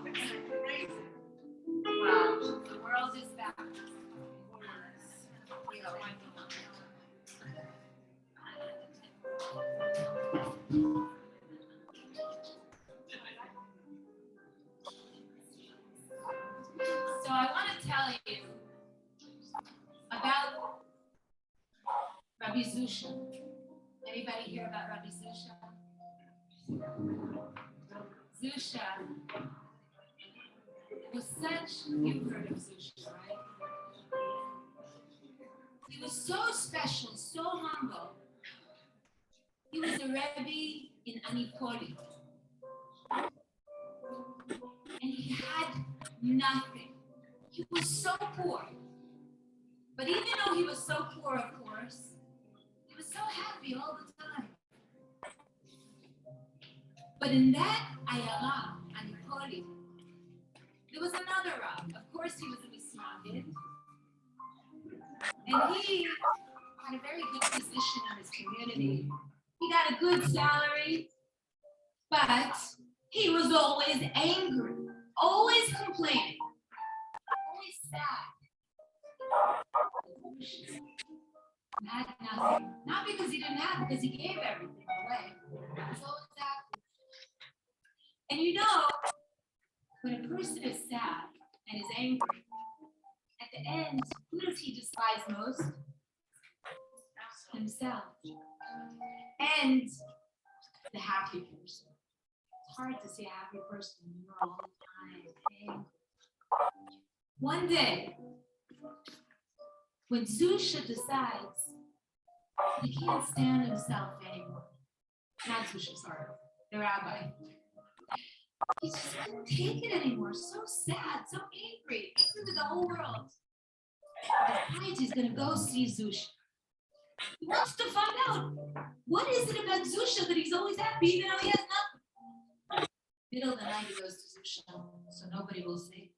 Wow, the world is back. So I want to tell you about Rabbi Zusha. Anybody hear about Rabbi Zusha? Zusha was such, you've heard of Zusha, right? He was so special, so humble. He was a Rebbe in Anipoli. And he had nothing. He was so poor. But even though he was so poor, of course, he was so happy all the time. But in that Ayala and Holi, there was another Rav. Of course, he was a Mismagid. And he had a very good position in his community. He got a good salary, but he was always angry, always complaining, always sad. Had nothing. Not because he didn't have, because he gave everything away. He was always happy. And you know, when a person is sad and is angry, at the end, who does he despise most? Himself. And the happy person. It's hard to see a happy person when you're all the time angry. One day, when Zusha decides he can't stand himself anymore, not Zusha, sorry, the rabbi. He just couldn't take it anymore. So sad, so angry, angry with the whole world. Decides he's gonna go see Zusha. He wants to find out what is it about Zusha that he's always happy, even though he has nothing. Middle of the night, he goes to Zusha, so nobody will see.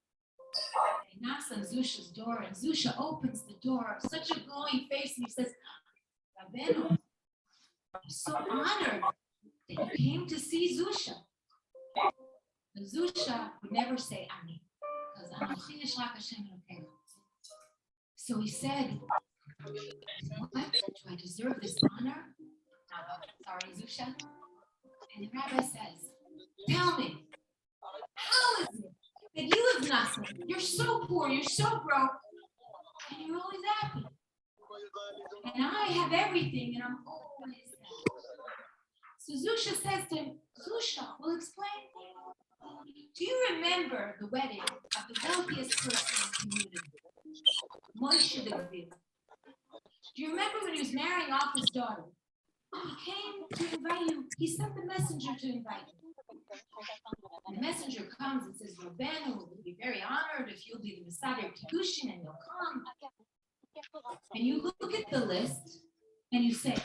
He knocks on Zusha's door, and Zusha opens the door, such a glowing face, and he says, Rabbeinu, I'm so honored that you came to see Zusha. And Zusha would never say Ani, because Anochi Yishrak Hashem Elokecha. So he said, what? Do I deserve this honor? Sorry, Zusha. And the rabbi says, tell me, how is it that you have nothing? You're so poor, you're so broke, and you're always happy. And I have everything, and I'm always sad. So Zusha says to him, Zusha, we'll explain. Do you remember the wedding of the wealthiest person in the community? Moshe the Gvir. Do you remember when he was marrying off his daughter? He came to invite you. He sent the messenger to invite you. And the messenger comes and says, Rabbeinu, we'll be very honored if you'll be the Messiah of Kiddushin and you'll come. And you look at the list and you say,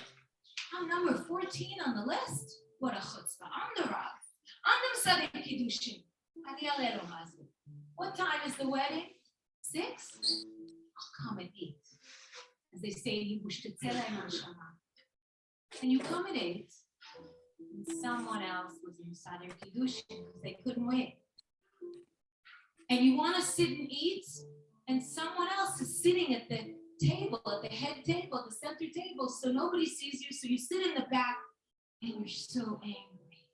I'm number 14 on the list. What a chutzpah. I'm the Rav. I'm the Messiah of Kiddushin. What time is the wedding? 6? I'll come at 8. As they say in Hebrew, and you come at 8, and someone else was in Seder Kiddushin because they couldn't wait. And you want to sit and eat, and someone else is sitting at the table, at the head table, the center table, so nobody sees you, so you sit in the back, and you're so angry.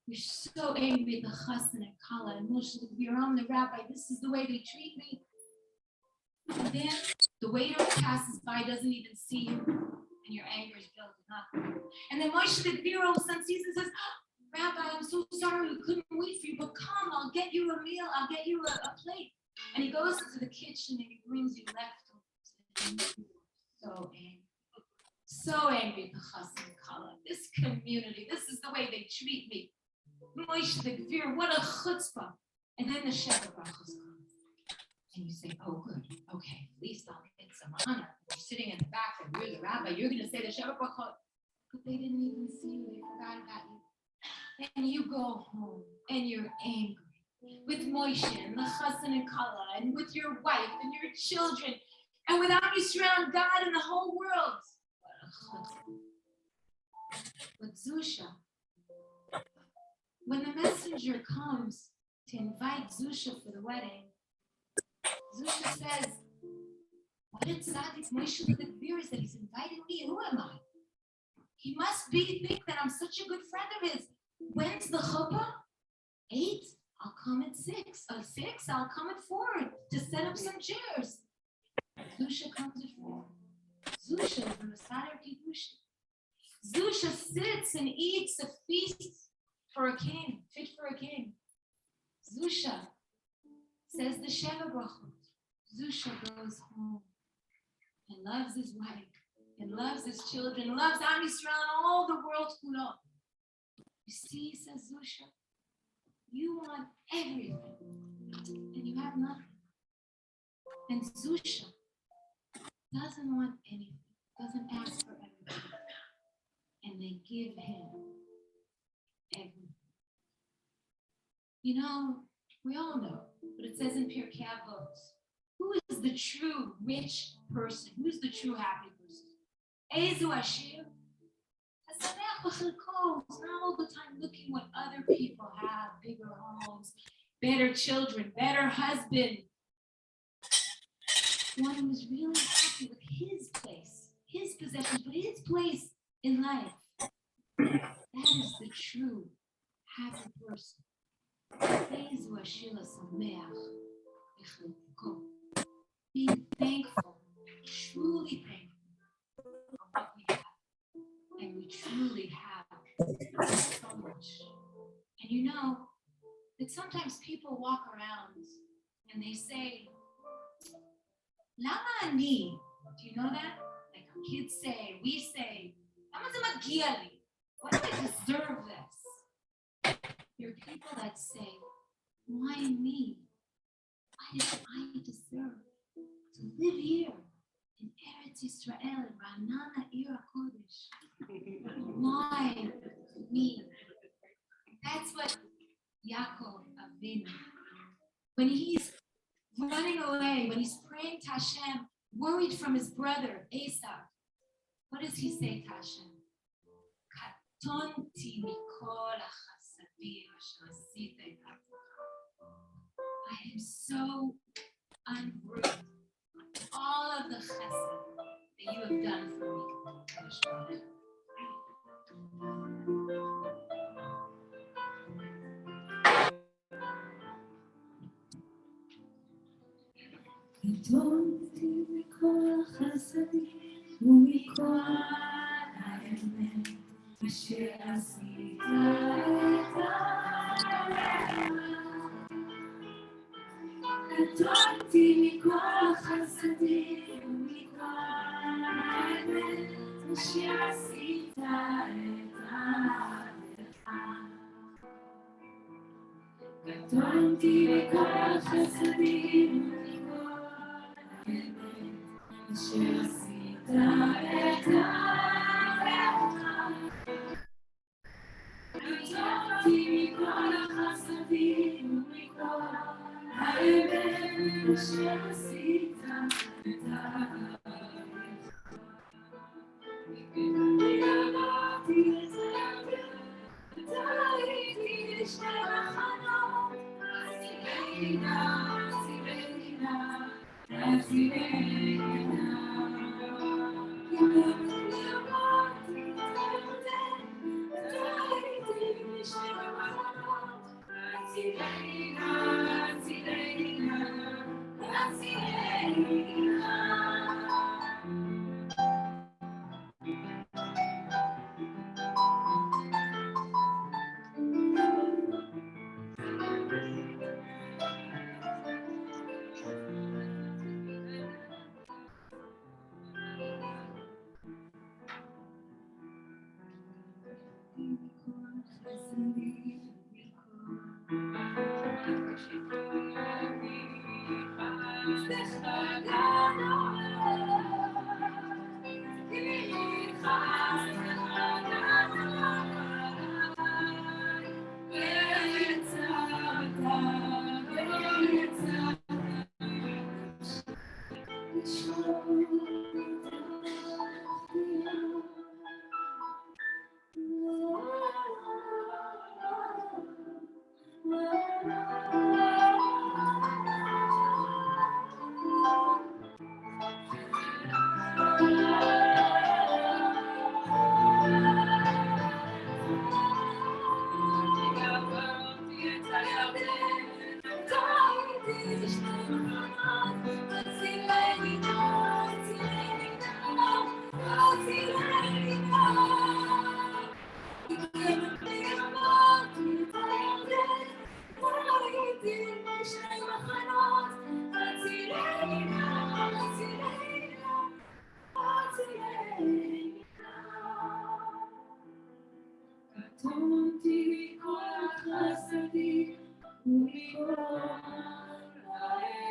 You're so angry at the chassan and kala and Moshe the Gvir, I'm the rabbi, this is the way they treat me. And then the waiter passes by, doesn't even see you, and your anger is building up. And then Moshe the Gvir all of a sudden sees and says, Rabbi, I'm so sorry, we couldn't wait for you, but come, I'll get you a meal, I'll get you a plate. And he goes into the kitchen and he brings you leftovers. So angry. So angry at the chassan and kala. This community, this is the way they treat me. Moshe the Gvir, what a chutzpah. And then the Sheva Brachos comes. And you say, oh, good. Okay, at least I'll get some honor. You're sitting in the back and you're the rabbi. You're going to say the Sheva Brachos. But they didn't even see you. They forgot about you. And you go home and you're angry with Moshe and the chassan and kala and with your wife and your children and with Am Yisrael and God and the whole world. What a chutzpah. But Zusha, when the messenger comes to invite Zusha for the wedding, Zusha says, what did tzaddik Moshe the Gvir is that he's inviting me? Who am I? He must think that I'm such a good friend of his. When's the chuppah? 8? I'll come at 6. 6? I'll come at 4 to set up some chairs. Zusha comes at 4. Zusha is the Messiah of Kiddushin. Zusha sits and eats a feast for a king, fit for a king. Zusha says the Sheva Brachot. Zusha goes home and loves his wife and loves his children, loves Am Yisrael and all the world kulo. You see, says Zusha, you want everything and you have nothing. And Zusha doesn't want anything, doesn't ask for everything. And they give him everything. You know, we all know, but it says in Pirkei Avot, who is the true rich person? Who's the true happy person? Ezu Ashir. Hasameach b'chilko. It's not all the time looking what other people have, bigger homes, better children, better husband. One who is really happy with his place, his possessions, but his place in life. That is the true happy person. Ezu Ashir hasameach b'chilko. Being thankful, truly thankful for what we have. And we truly have so much. And you know that sometimes people walk around and they say, Lama ani? Do you know that? Like our kids say, we say, Lama ze magia li? Why do I deserve this? There are people that say, why me? Why did I deserve to live here in Eretz Israel, in Ra'anana, Ir HaKodesh? Why me? That's what Yaakov Avinu, when he's running away, when he's praying to Hashem, worried from his brother Esau, what does he say to Hashem? Katonti mikol hachasadim asher asita et ha'atzlacha. I am so unworthy of all of the chesed that you have done for me, Kadosh Baruch Hu. קטונתי מכל החסדים ומכל האמת אשר עשית את קטונתי מכל החסדים ומכל האמת אשר עשית את קטונתי מכל החסדים אשר עשית את קטונתי מכל החסדים ומכל האמת אשר עשית את עברתי את הירדן, אתה הייתי לשתי מחנות, הצילי נא, הצילי נא, הצילי נא. עברתי את הירדן, אתה הייתי לשתי מחנות, הצילי נא, הצילי נא, הצילי נא. קטונתי מכל החסדים ומכל האמת.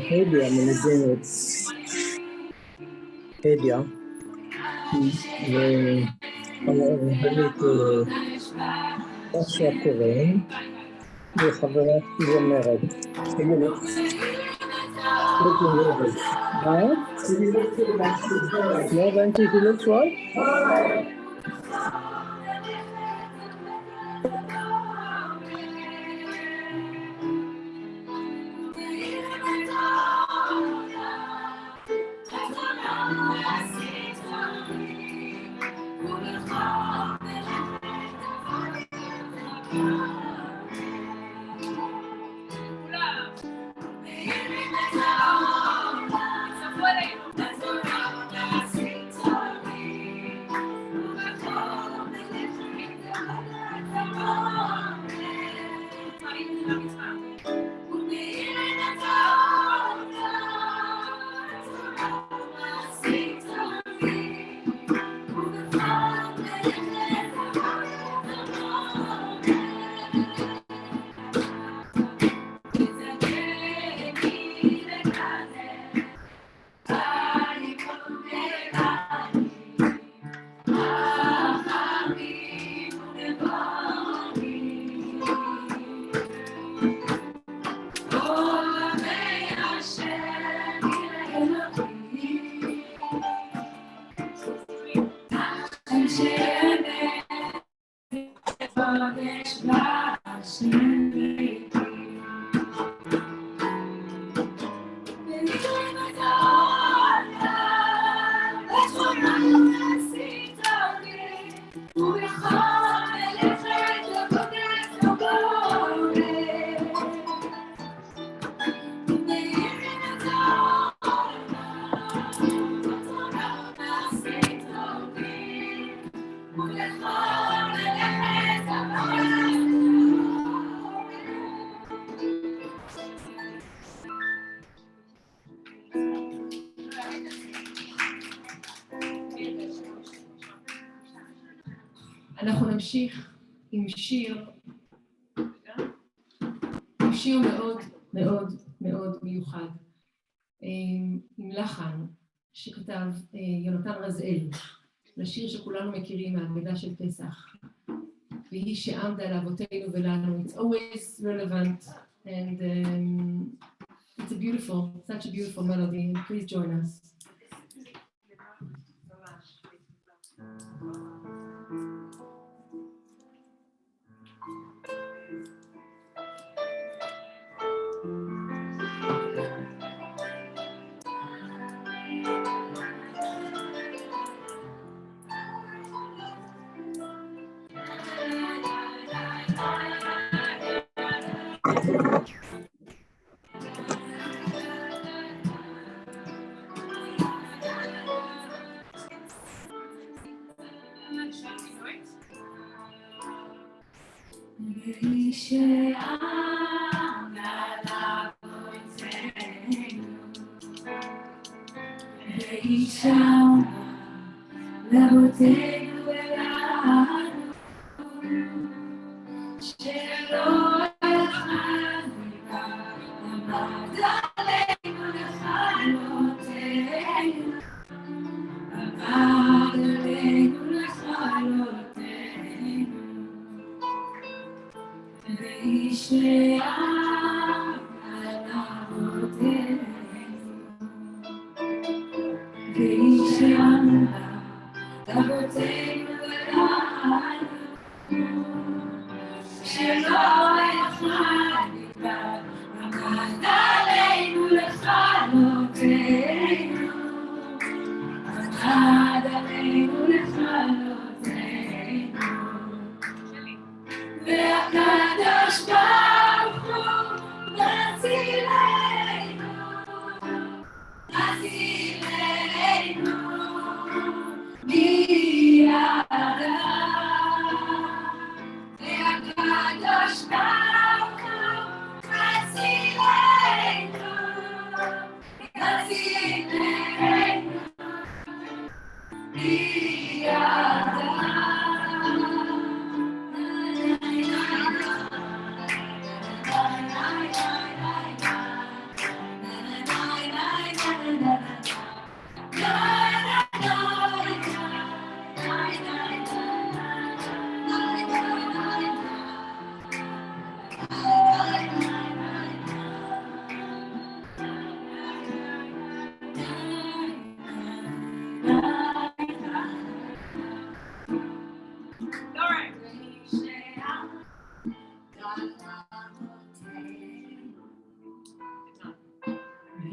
Hedia מנגנת, הדיה, ומנהלת אשה קורן, וחברת זמרת. לא הבנתי כאילו צועק? אנחנו נמשיך עם שיר מאוד מאוד מאוד מיוחד, עם לחן שכתב יונתן רזאל, לשיר שכולנו מכירים מהאגדה של פסח, והיא שעמדה לאבותינו ולנו. It's always relevant and it's a beautiful, such a beautiful melody. Please join us. שלא יחד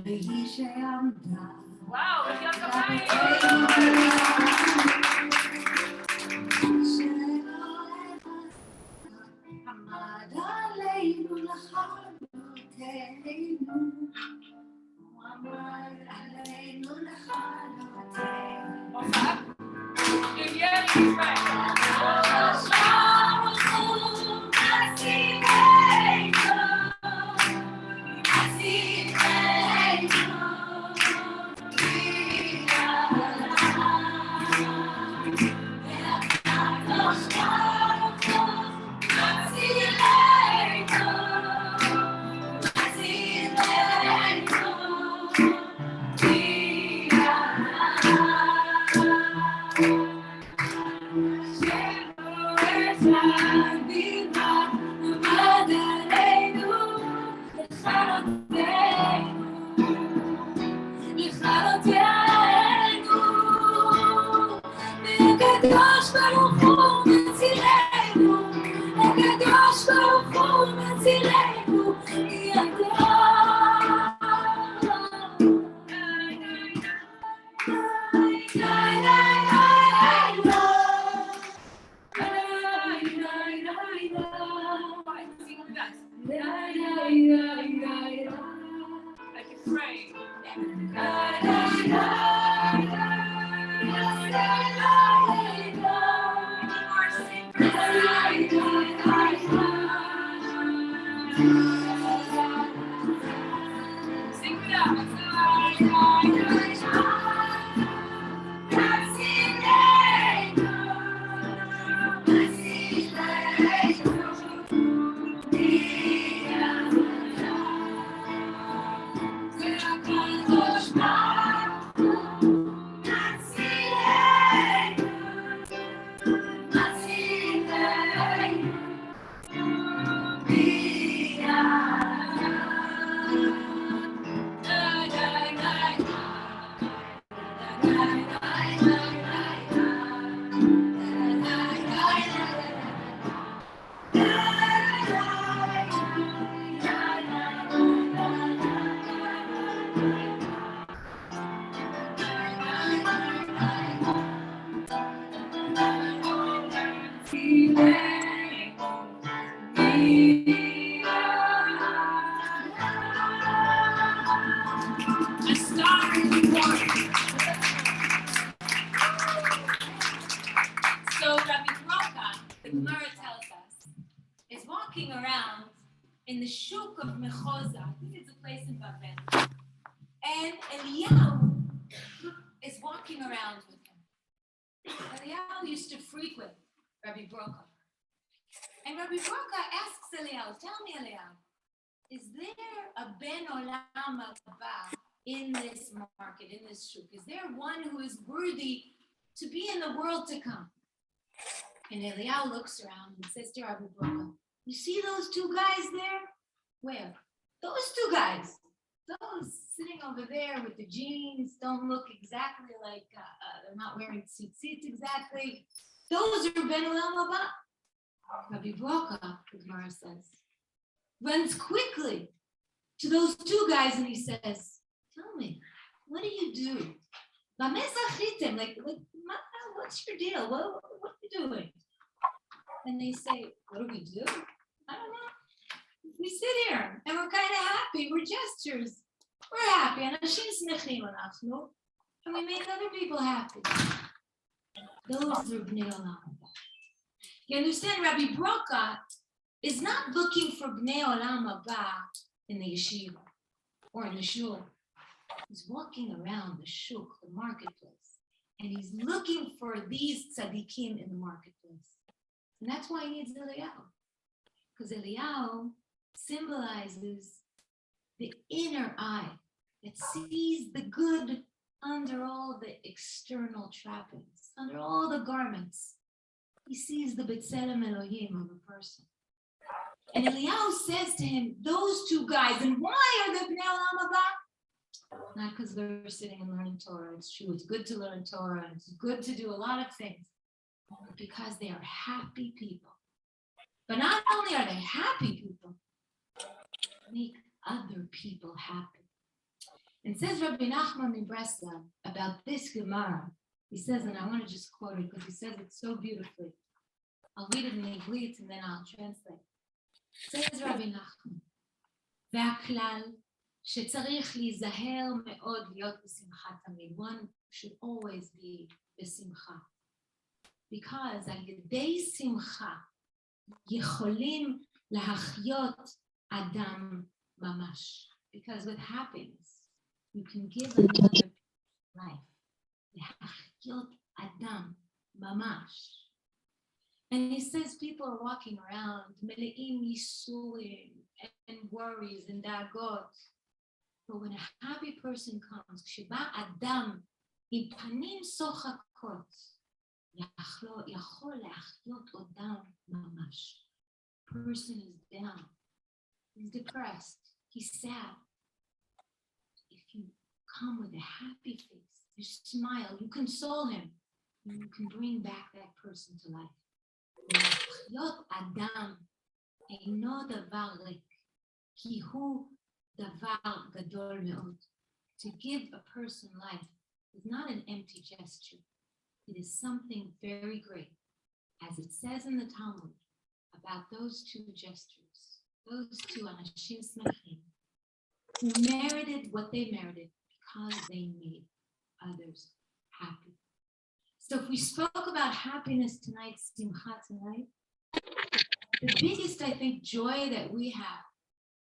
והיא שעמדה וואו, מחיאות כפיים. עמד עלינו לכלותנו, הוא עמד עלינו לכלותנו. Juliette Israel. הקדוש ברוך הוא מצילנו, הקדוש ברוך הוא מצילנו, I can pray. Sing it So Rabbi Broka, the Gemara tells us, is walking around in the shuk of Mechoza. I think it's a place in Babel. And Eliyahu is walking around with him. Eliyahu used to frequent Rabbi Broka. And Rabbi Broka asks Eliyahu, tell me Eliyahu, is there a Ben Olam Haba in this market, in this shuk? Is there one who is worthy to be in the world to come? And Eliyahu looks around and says to Rabbi Broka, you see those two guys there? Where? Those two guys. Those sitting over there with the jeans don't look exactly like, they're not wearing seats exactly. Those are Ben Olam Haba. Rabbi Broka, the Gemara says, runs quickly to those two guys and he says, tell me, what do you do? Like, what's your deal? What are you doing? And they say, what do we do? I don't know. We sit here and we're kind of happy. We're gestures. We're happy. And we make other people happy. Those are Bnei Olam Haba. You understand, Rabbi Broka is not looking for Bnei Olam Haba in the yeshiva or in the shul. He's walking around the shuk, the marketplace, and he's looking for these tzaddikim in the marketplace. And that's why he needs Eliyahu. Because Eliyahu symbolizes the inner eye that sees the good under all the external trappings, under all the garments. He sees the B'Tselem Elohim of a person. And Eliyahu says to him, those two guys, and why are they Bnei Olam Haba? Not because they're sitting and learning Torah. It's true, it's good to learn Torah, and it's good to do a lot of things, but because they are happy people. But not only are they happy people, make other people happy. And says Rabbi Nachman in Breslov about this Gemara. He says, and I want to just quote it because he says it so beautifully. I'll read it in English and then I'll translate. Says Rabbi Nachman, והכלל שצריך להיזהר מאוד להיות בשמחה תמיד. One should always be בשמחה. Because על ידי שמחה יכולים להחיות אדם ממש. Because with happiness, you can give another life. להחיות אדם ממש. And he says people are walking around, מלאים ייסורים and worries and דאגות. But when a happy person comes, כשבא אדם עם פנים שוחקות, יכול להחיות אותם ממש. Person is down, he's depressed, he's sad. If you come with a happy face, you smile, you console him, you can bring back that person to life. להחיות אדם אינו דבר ריק, כי הוא דבר גדול מאוד. To give a person life is not an empty gesture. It is something very great. As it says in the Talmud about those two gestures, those two anashim smachim, who merited what they merited because they made others happy. So if we spoke about happiness tonight, simcha tonight, the biggest, I think, joy that we have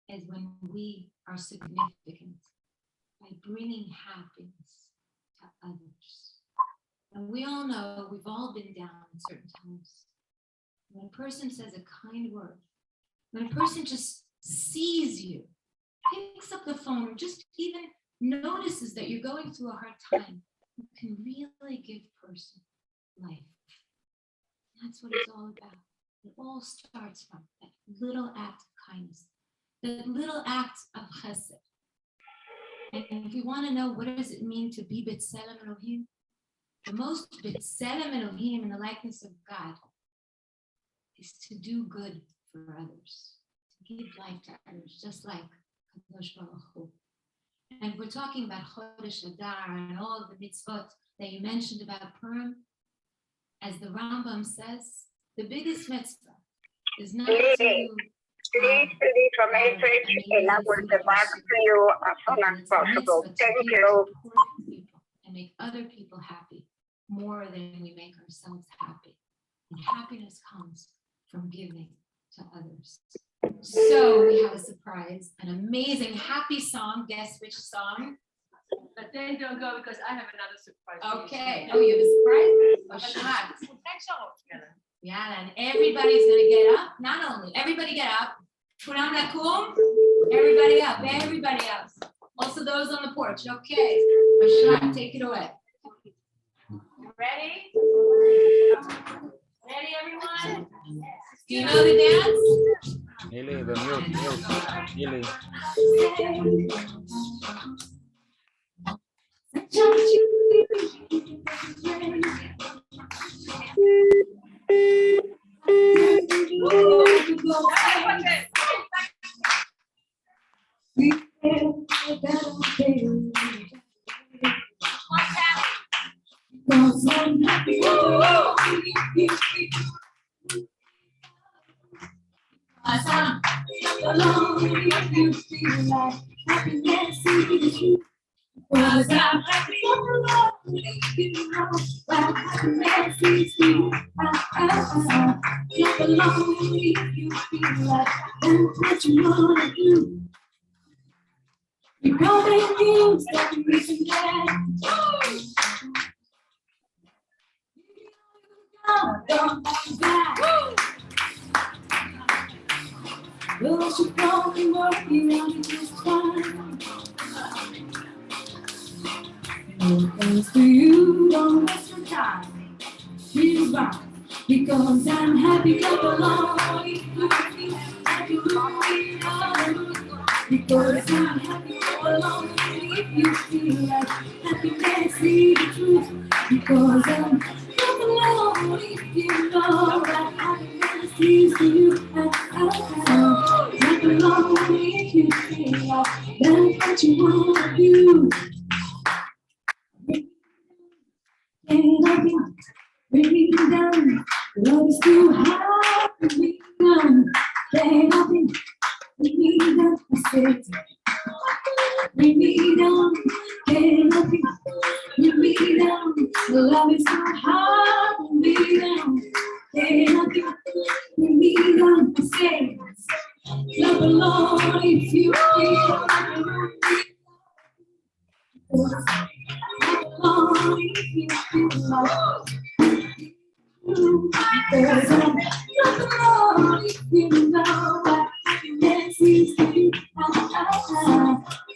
is when we are significant by bringing happiness to others. And we all know, we've all been down at certain times. When a person says a kind word, when a person just sees you, picks up the phone, or just even notices that you're going through a hard time, you can really give a person life. That's what it's all about. It all starts from that little act of kindness, that little act of chesed. And if you want to know what does it mean to be B'Tselem Elohim, the most B'Tselem Elohim in the likeness of God is to do good for others, to give life to others, just like Kadosh Baruch Hu. And we're talking about Chodesh Adar and all the mitzvot that you mentioned about Purim. As the Rambam says, the biggest mitzvah is not to Please delete from Matrix, and I will get back to you as soon as possible. Thank you. And make other people happy more than we make ourselves happy. And happiness comes from giving to others. So we have a surprise, an amazing happy song. Guess which song? But then don't go because I have another surprise. for you. Okay. Oh, you have a surprise? Oh, yeah, and everybody's gonna get up. Not only everybody get up. Kulam lakum. Everybody up. Everybody up. Also those on the porch. Okay. Rashad, take it away. Ready? Ready, everyone? Do you know the dance? Neely, the mute. Neely. Cause I'm happy alone, you know, well, happiness is you. Not alone if you feel like that's what you wanna do. You know the things that you reason don't hold back. Those who don't be working on it just fine. No thanks to you, don't waste your time. Feel right, because I'm happy not alone. If you feel like you feel alone, because I'm happy not alone. If you feel like happiness is the truth, because I'm not alone. If you know that happiness is you, not alone. If you feel like that's what you want to do. say, bring me down, can't help you, bring me down. Love is so hard, bring me down, can't help you, bring me down. I say, love alone if you feel alone if you feel love. Because I'm not alone if you know what happiness is to you.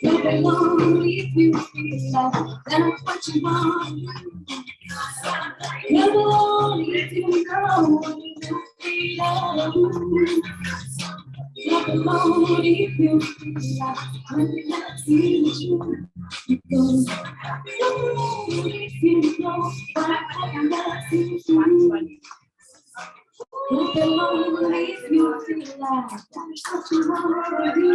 Not alone if you feel like that's what you want. Not alone if you know what you feel. Not alone if you feel like I'm not seeing you. Because not alone if you know what happiness is to you. Not alone if you feel like that's what you want to do.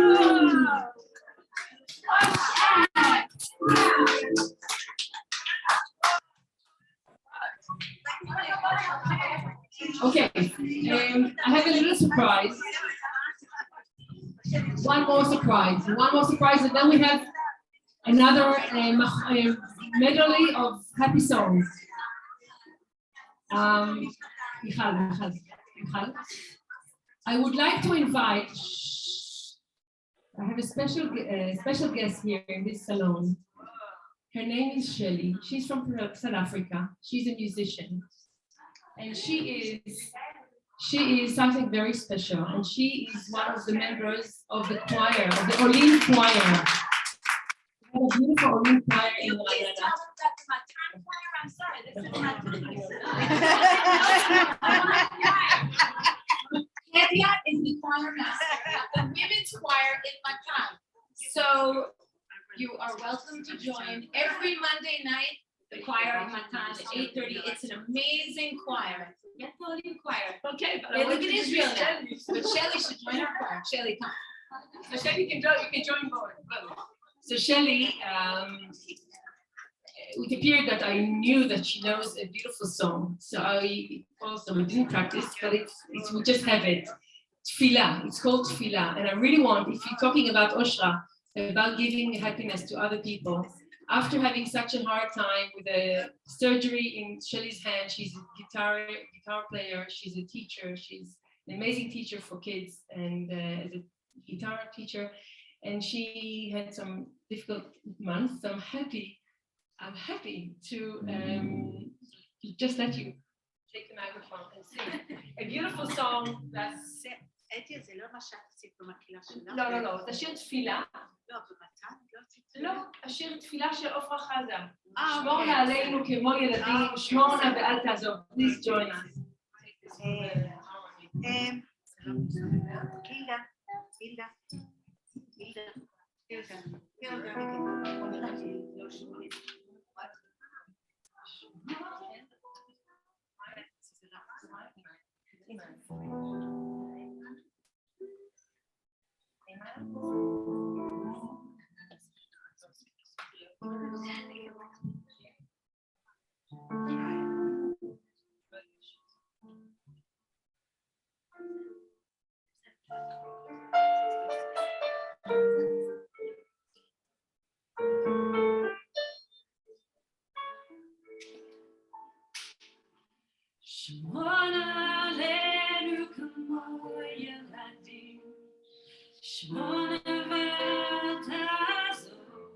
Okay, I have a little surprise. One more surprise, and then we have another medley of happy songs. Michal. I would like to invite, I have a special guest here in this salon. Her name is Shelly. She's from South Africa. She's a musician. And she is something very special. And she is one of the members of the choir, of the Olim choir. We have a beautiful Olim choir in Rayana. I'm sorry, this is not Hedia is the choir master of the women's choir in Matan. So you are welcome to join every Monday night, the choir in Matan at 8:30. It's an amazing choir. Get the Olim choir. Okay, but They I live want in to Israel introduce now. Shelly. But Shelly should join our choir. Shelly, come. So Shelly, you can join both. So Shelly, it appeared that I knew that she knows a beautiful song. So I didn't practice, but we just have it. Tefillah, it's called Tefillah. And I really want, if you're talking about Oshra, about giving happiness to other people, after having such a hard time with a surgery in Shelly's hand, she's a guitar player, she's a teacher, she's an amazing teacher for kids and as a guitar teacher. And she had some difficult months. So I'm happy to just let you take the microphone and sing a beautiful song that's... אתי, זה לא מה שאת עשית במקהלה שלך? לא, זה שיר תפילה. לא, במתן? לא עשית לא, השיר תפילה של עפרה חזה. אוקיי. שמור עלינו כמו ילדים, שמור נא ואל תעזוב. Please join us. שמור עלינו כמו ילדים, שמור ואל תעזוב,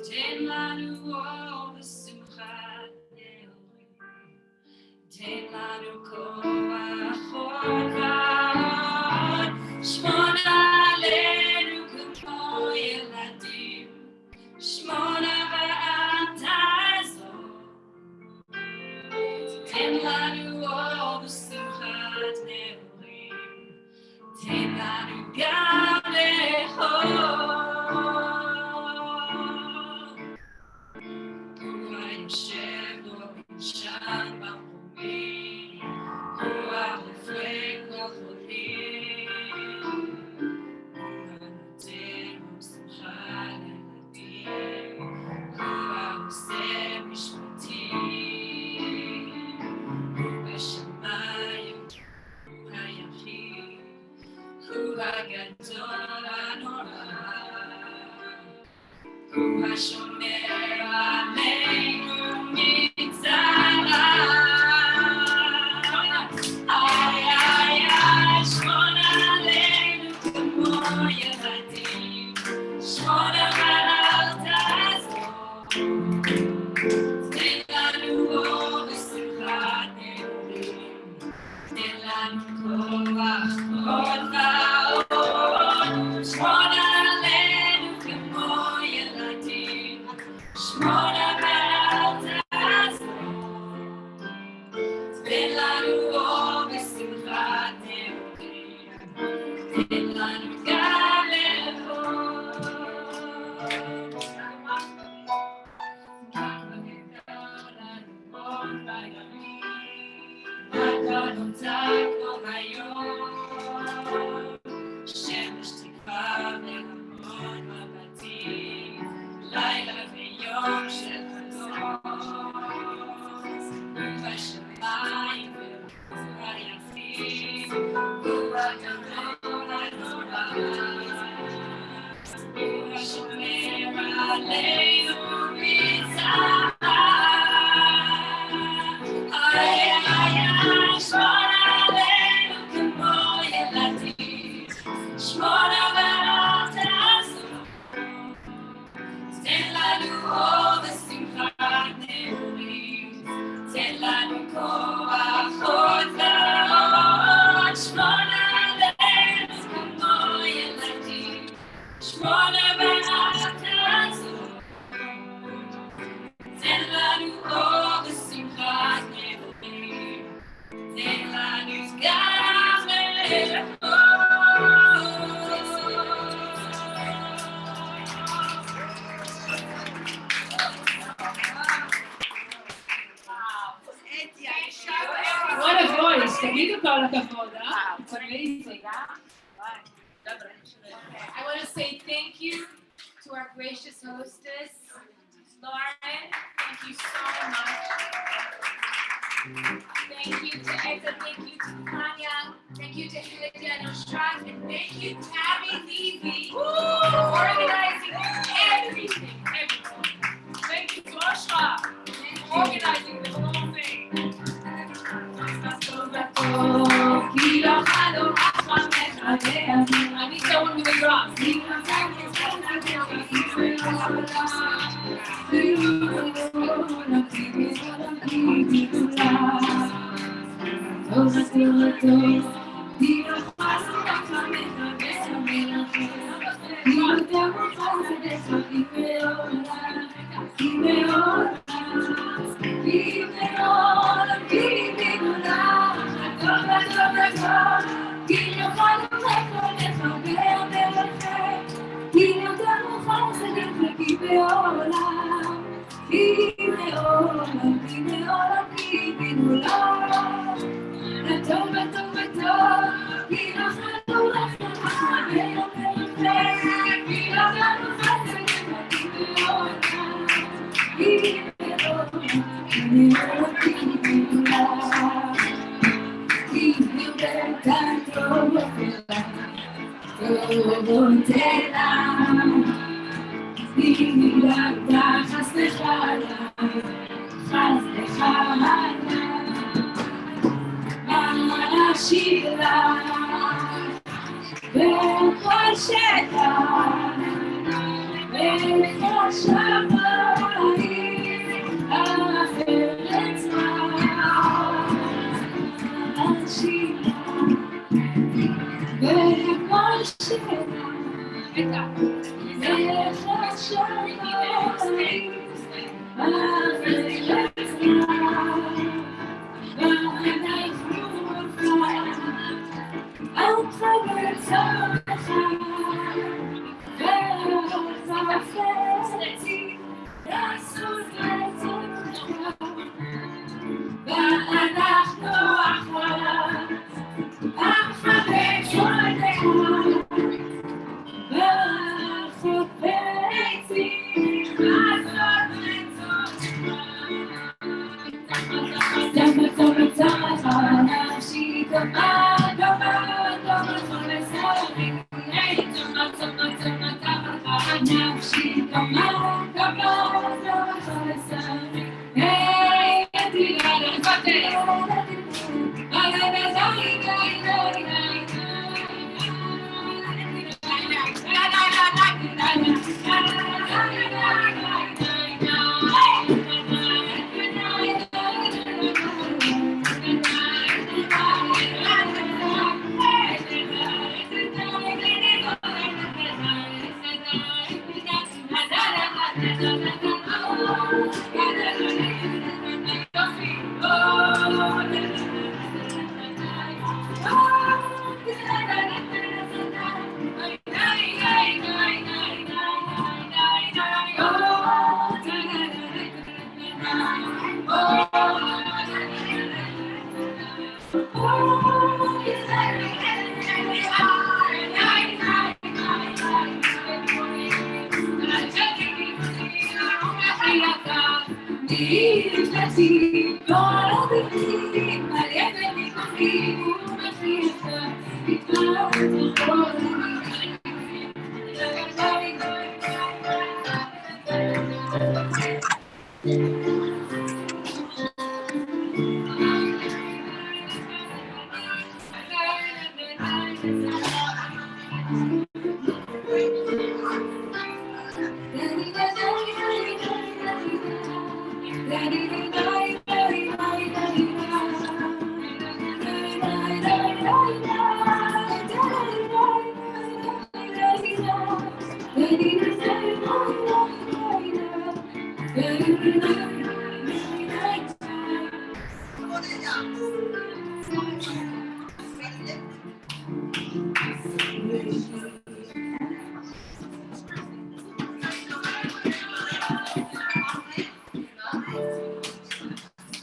תן לנו אור ושמחת נעורים, תן לנו כוח עוד ועוד, שמור עלינו כמו ילדים, שמור ואל תעזוב, תן לנו אור ושמחת נעורים, תן לנו גם לאכול. הוא היושב לו שם במרומים, הוא הרופא כל הוא הגדול הנורא, הוא השומר עלינו מצרה. איי איי איי, שמור עלינו כמו ילדים, שמור אבל אל תעזוב, תן לנו אור ושמחת נעורים, תן לנו כוח עוד ועוד, שמור עלינו כמו ילדים, שמור אבל אל תעזוב, תן לנו אור ושמחת נעורים, תן לנו גם לאהוב. אתה נמצא כל היום, שמש תקווה והמון מבטים, לילה ויום של חלום, ובשמיים והוא היפים, הוא הגדול הנורא, הוא השומר עלינו מצרה. איי איי איי, שמור עלינו כמו ילדים, שמור אבל אל תעזוב, תן לנו אור ושמחת נעורים, תן לנו כוח עוד ועוד, שמור עלינו כמו ילדים, שמור אבל אל תעזוב, תן לנו אור ושמחת נעורים, תן לנו גם לאהוב. What a voice, תגידו כל הכבוד, It's amazing. I want to say thank you to our gracious hostess, Lauren. Thank you so much. Thank you to Eza, thank you to Tanya, thank you to Hidya and Nusrat, and thank you Tabby Levy for organizing everything. Thank you to Ashra for organizing the whole thing. I need someone with a drum. Come on,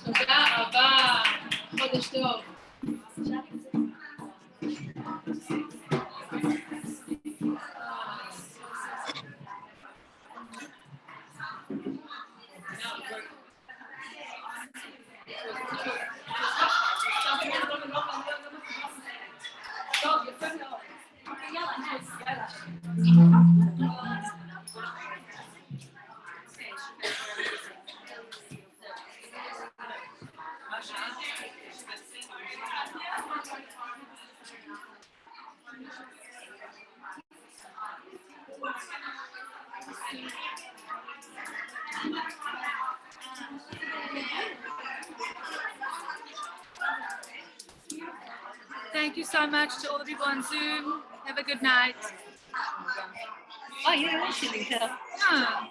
תודה רבה, חודש טוב. טוב, יפה מאוד. יאללה. Thank you so much to all the people on Zoom. Have a good night. Oh, you're listening to Yeah.